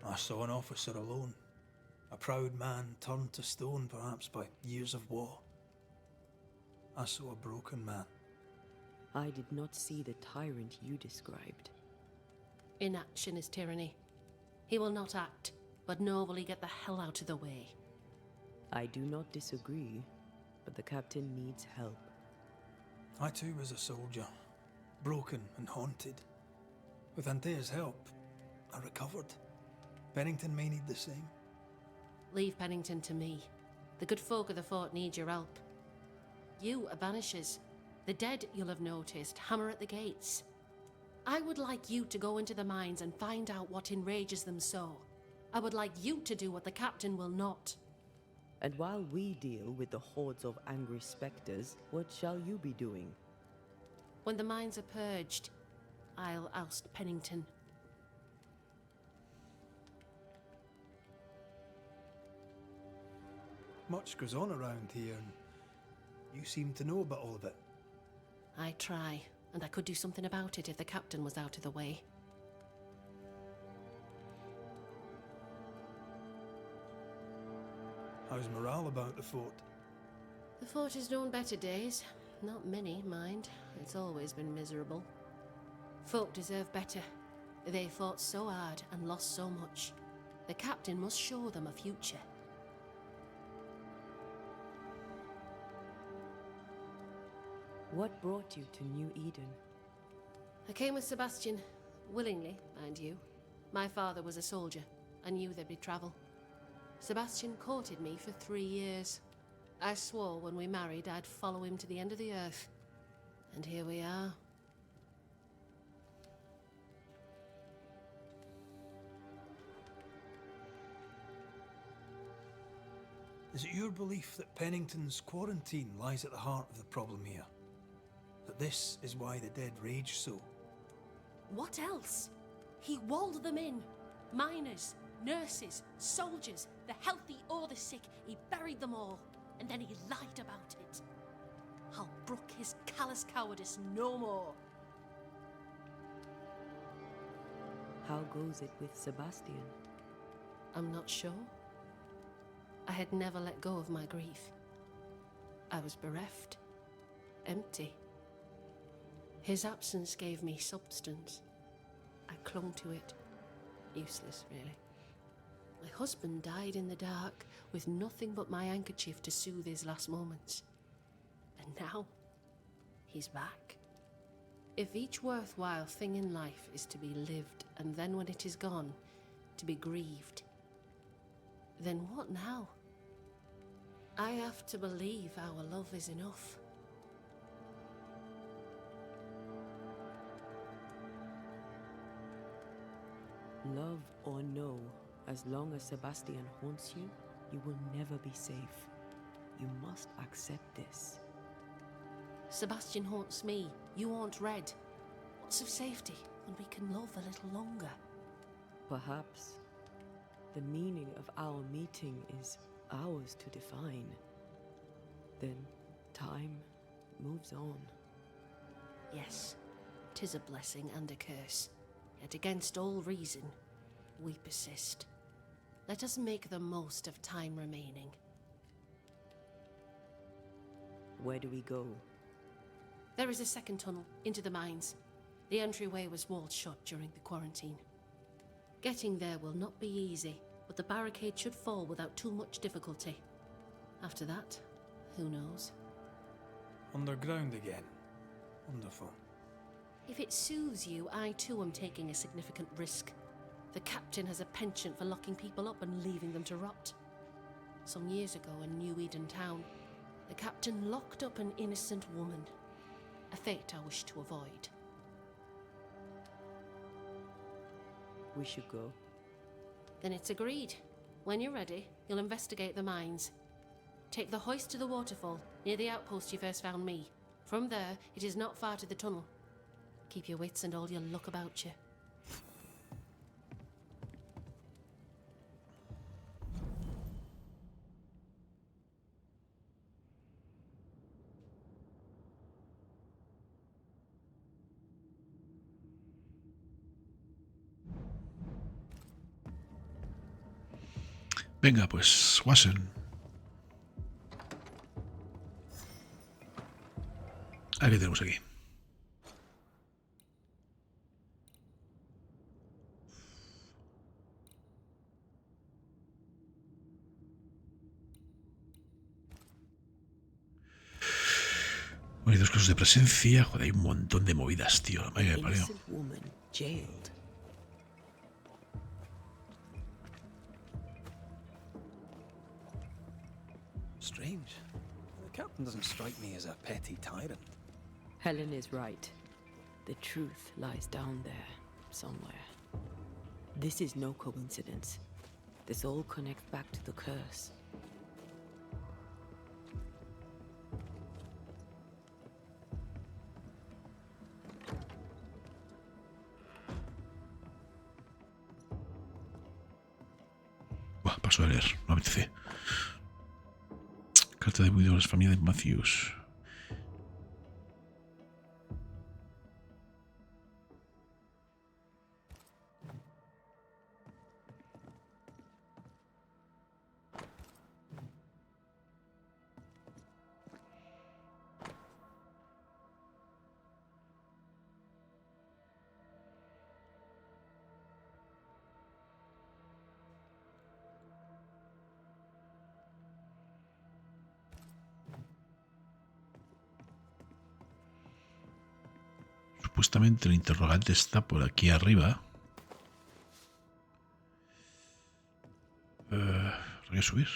I saw an officer alone. A proud man turned to stone, perhaps by years of war. I saw a broken man. I did not see the tyrant you described. Inaction is tyranny. He will not act, but nor will he get the hell out of the way. I do not disagree, but the captain needs help. I too was a soldier, broken and haunted. With Antea's help, I recovered. Pennington may need the same. Leave Pennington to me. The good folk of the fort need your help. You are Banishers. The dead, you'll have noticed, hammer at the gates. I would like you to go into the mines and find out what enrages them so. I would like you to do what the captain will not. And while we deal with the hordes of angry specters, what shall you be doing? When the mines are purged, I'll oust Pennington. Much goes on around here, and you seem to know about all of it. I try, and I could do something about it if the captain was out of the way. How's morale about the fort? The fort has known better days. Not many, mind. It's always been miserable. Folk deserve better. They fought so hard and lost so much. The captain must show them a future. What brought you to New Eden? I came with Sebastian, willingly, mind you. My father was a soldier. I knew there'd be travel. Sebastian courted me for 3 years. I swore when we married I'd follow him to the end of the earth. And here we are. Is it your belief that Pennington's quarantine lies at the heart of the problem here? That this is why the dead rage so? What else? He walled them in. Miners, nurses, soldiers, the healthy or the sick. He buried them all. And then he lied about it. I'll brook his callous cowardice no more. How goes it with Sebastian? I'm not sure. I had never let go of my grief. I was bereft, empty. His absence gave me substance. I clung to it. Useless, really. My husband died in the dark with nothing but my handkerchief to soothe his last moments. And now, he's back. If each worthwhile thing in life is to be lived, and then when it is gone, to be grieved, then what now? I have to believe our love is enough. Love or no, as long as Sebastian haunts you, you will never be safe. You must accept this. Sebastian haunts me, you haunt Red. What's of safety when we can love a little longer? Perhaps the meaning of our meeting is ours to define. Then time moves on. Yes, 'tis a blessing and a curse. Yet against all reason, we persist. Let us make the most of time remaining. Where do we go? There is a second tunnel into the mines. The entryway was walled shut during the quarantine. Getting there will not be easy, but the barricade should fall without too much difficulty. After that, who knows? Underground again. Wonderful. If it soothes you, I too am taking a significant risk. The captain has a penchant for locking people up and leaving them to rot. Some years ago in New Eden town, the captain locked up an innocent woman. A fate I wish to avoid. We should go. Then it's agreed. When you're ready, you'll investigate the mines. Take the hoist to the waterfall, near the outpost you first found me. From there, it is not far to the tunnel. Keep your wits and all your luck about you. Venga, pues, Wasen. A ver qué tenemos aquí. Bueno, hay 2 casos de presencia. Joder, hay un montón de movidas, tío. La madre que me parió. Innocent woman jailed. Strange. The captain doesn't strike me as a petty tyrant. Helen is right. The truth lies down there, somewhere. This is no coincidence. This all connects back to the curse. Buah, paso a leer, no me apetece. Carta de Bienvenidos, familia de Matthews. supuestamente el interrogante está por aquí arriba. Voy a subir.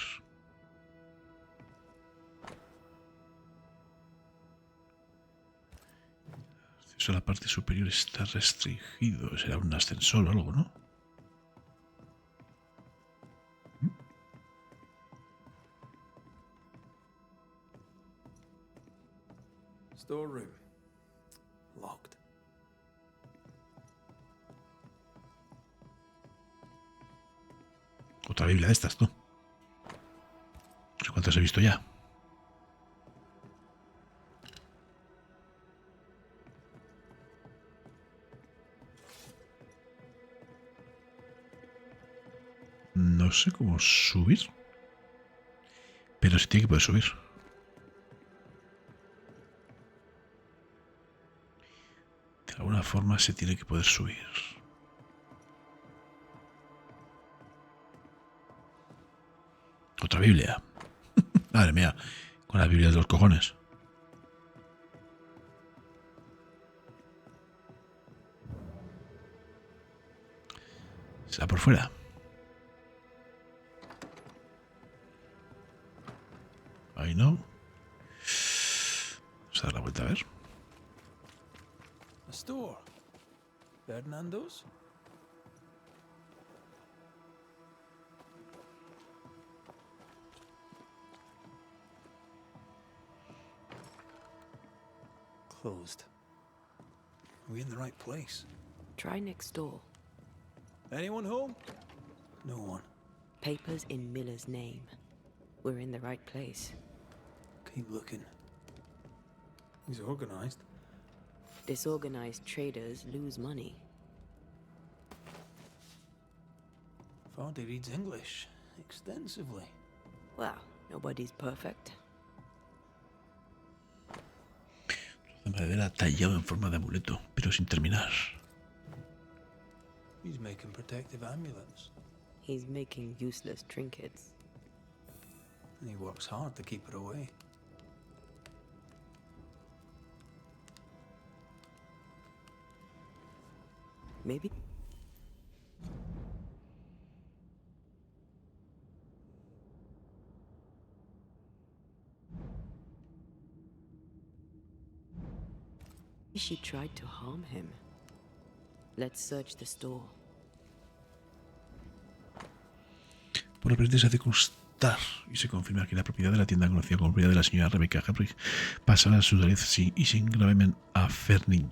Acceso a la parte superior está restringido. Será un ascensor o algo, ¿no? Storeroom. Locked. Otra Biblia de estas, ¿no? No sé cuántas he visto ya. No sé cómo subir. Pero sí tiene que poder subir. De alguna forma se tiene que poder subir. Otra Biblia. Madre mía, con las Biblias de los cojones. Será por fuera. Ahí no. Vamos a dar la vuelta a ver. A store. Fernando's? Closed. Are we in the right place? Try next door. Anyone home? No one. Papers in Miller's name. We're in the right place. Keep looking. He's organized. Disorganized traders lose money. Vardy reads English extensively. Well, nobody's perfect. De madera tallado en forma de amuleto, pero sin terminar. He's making protective amulets. He's making useless trinkets. And he works hard to keep it away. Maybe. She tried to harm him. Let's search the store. Por repente se hace constar y se confirma que la propiedad de la tienda conocida como propiedad de la señora Rebecca Hebrig pasará a su derechos y sin gravamen a Ferdinando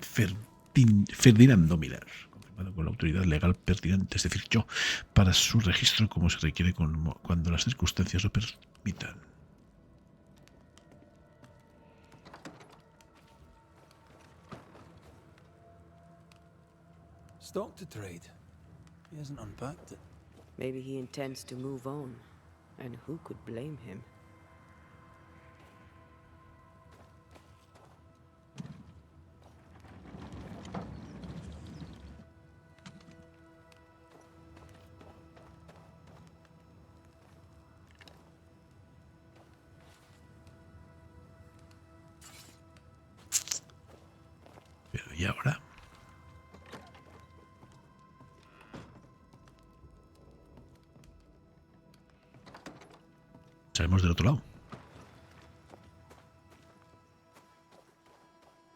Miller, confirmado con la autoridad legal pertinente, es decir, yo, para su registro como se requiere cuando las circunstancias lo permitan. Stock to trade. He hasn't unpacked it. Maybe he intends to move on. And who could blame him? Pero ¿y ahora? Salimos del otro lado.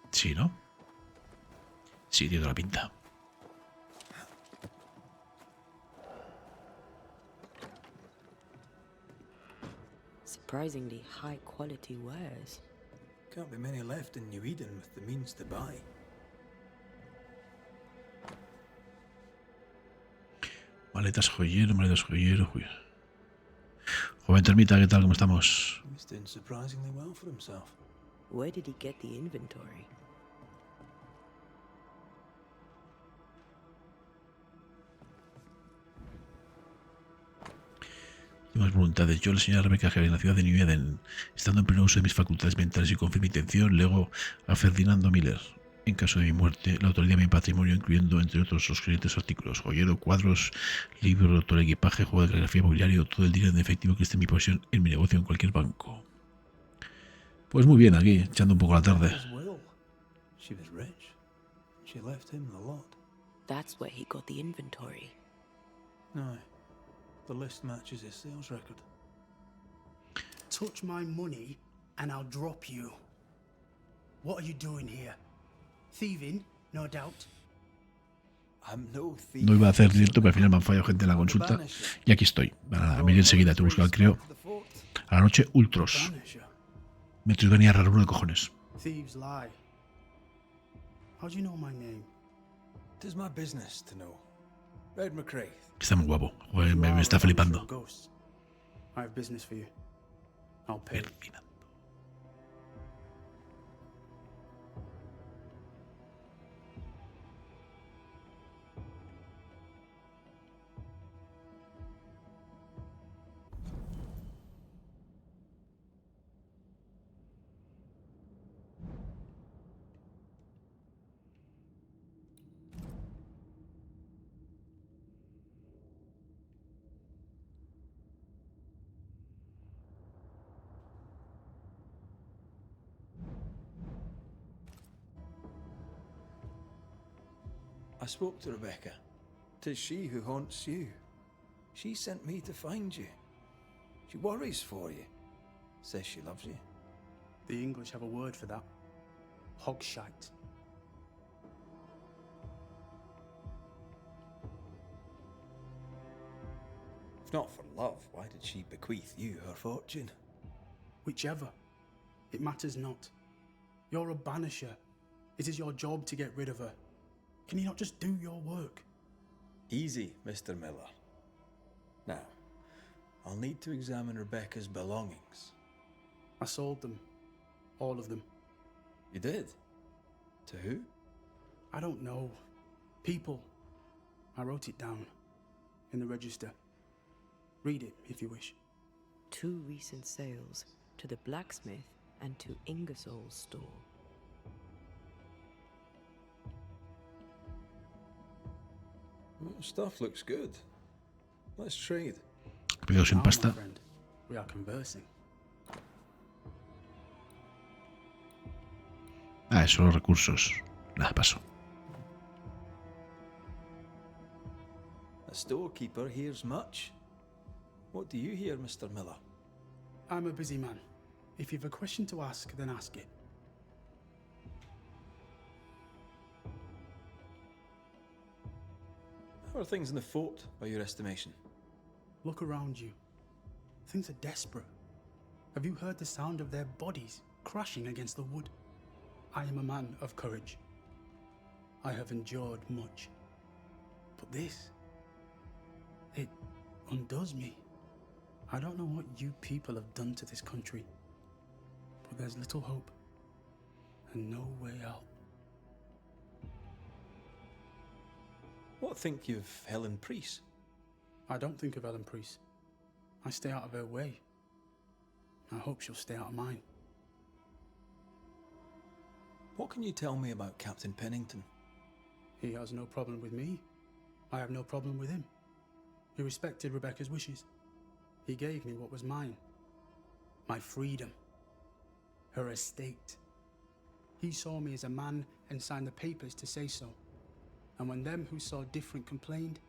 Sí, ¿no? Sí, tiene la pinta. Surprisingly high quality wares. Can't be many left in New Eden with the means to buy. Maletas joyero, joyero. Joven termita, ¿qué tal? ¿Cómo estamos? He's doing surprisingly well for himself. Where did he get the inventory? Más voluntades. Yo, la señora Rebecca Hebrig, en la ciudad de New Eden, estando en pleno uso de mis facultades mentales y con firme intención, lego a Ferdinando Miller. En caso de mi muerte, la autoridad de mi patrimonio, incluyendo, entre otros, los siguientes artículos: joyero, cuadros, libro, todo el equipaje, juego de caligrafía, mobiliario, todo el dinero en efectivo que esté en mi posesión en mi negocio en cualquier banco. Pues muy bien, aquí, echando un poco la tarde. As well. She was rich. She left him the lot. That's where he got the inventory. No, the list matches his sales record. Touch my money and I'll drop you. What are you doing here? Thieving, no doubt. I'm no thief. No iba a hacer directo, pero al final me han fallado gente en la consulta. Y aquí estoy. Para venir enseguida, te busco al creo. A la noche, ultros. Me venía raro uno de cojones. Thieves lie. How do you know my name? It is my business to know. Red McCrae. Está muy guapo. Joder, me está flipando. I have business for you. I'll pay. I spoke to Rebecca. 'Tis she who haunts you. She sent me to find you. She worries for you. Says she loves you. The English have a word for that. Hogshite. If not for love, why did she bequeath you her fortune? Whichever. It matters not. You're a banisher. It is your job to get rid of her. Can you not just do your work? Easy, Mr. Miller. Now, I'll need to examine Rebecca's belongings. I sold them. All of them. You did? To who? I don't know. People. I wrote it down. In the register. Read it, if you wish. 2 recent sales to the blacksmith and to Ingersoll's store. Stuff looks good. Let's trade. Pedidos en pasta. We are conversing. Eso, los recursos. Nada, paso. A storekeeper hears much. What do you hear, Mr. Miller? I'm a busy man. If you've a question to ask, then ask it. How are things in the fort, by your estimation? Look around you. Things are desperate. Have you heard the sound of their bodies crashing against the wood? I am a man of courage. I have endured much. But this, it undoes me. I don't know what you people have done to this country, but there's little hope and no way out. What think you of Helen Priest? I don't think of Helen Priest. I stay out of her way. I hope she'll stay out of mine. What can you tell me about Captain Pennington? He has no problem with me. I have no problem with him. He respected Rebecca's wishes. He gave me what was mine. My freedom. Her estate. He saw me as a man and signed the papers to say so. And when them who saw different complained,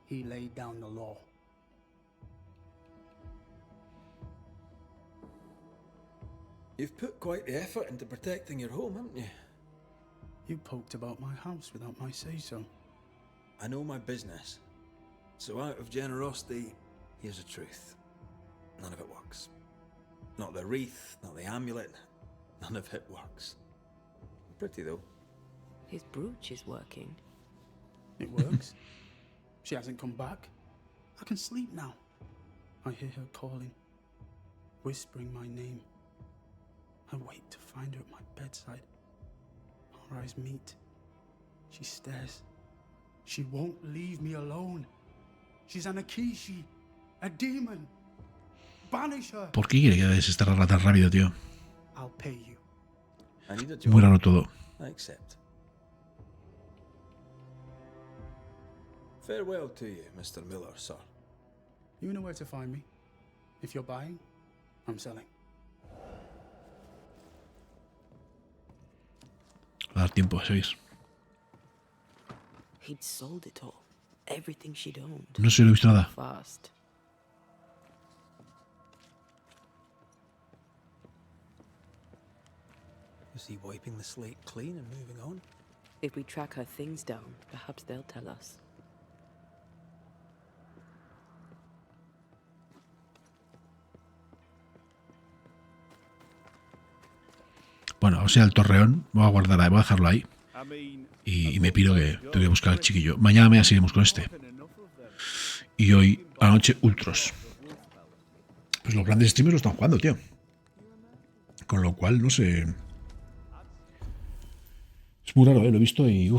he laid down the law. You've put quite the effort into protecting your home, haven't you? You poked about my house without my say-so. I know my business. So out of generosity, here's the truth. None of it works. Not the wreath, not the amulet. None of it works. Pretty, though. His brooch is working. It works. She hasn't come back. I can sleep now. I hear her calling, whispering my name. I wait to find her at my bedside. Our eyes meet. She stares. She won't leave me alone. She's an aqui, a demon. Banish her. ¿Por qué quiere que desenterrarla tan rápido, tío? I'll pay you. I need a job. Muy raro todo. I accept. Farewell to you, Mr. Miller, sir. You know where to find me. If you're buying, I'm selling. Va a dar tiempo a seguir. He'd sold it all. Everything she'd owned. No sé, no he visto nada. Fast. Is he wiping the slate clean and moving on? If we track her things down, perhaps they'll tell us. Bueno, vamos a ir al torreón. Voy a guardar ahí, voy a dejarlo ahí. Y me pido que tengo que buscar al chiquillo. Mañana ya seguimos con este. Y hoy a la noche, ultros. Pues los grandes streamers lo están jugando, tío. Con lo cual, no sé. Es muy raro, lo he visto y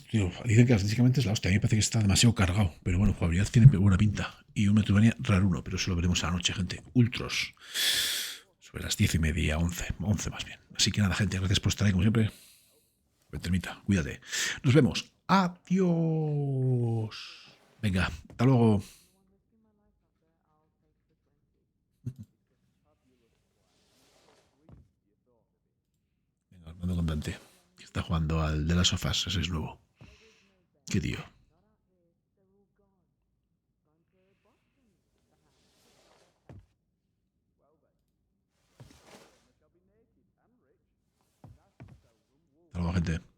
tío, dicen que artísticamente es la hostia. A mí me parece que está demasiado cargado. Pero bueno, jugabilidad tiene buena pinta. Y un Metroidvania raro uno, pero eso lo veremos a la noche, gente. Ultros. Sobre las 10:30, 11 más bien. Así que nada, gente, gracias por estar ahí, como siempre. Termita, cuídate. Nos vemos. Adiós. Venga, hasta luego. Venga, Armando Contante. Está jugando al de las sofás, ese es nuevo. Qué tío. Hasta luego, gente.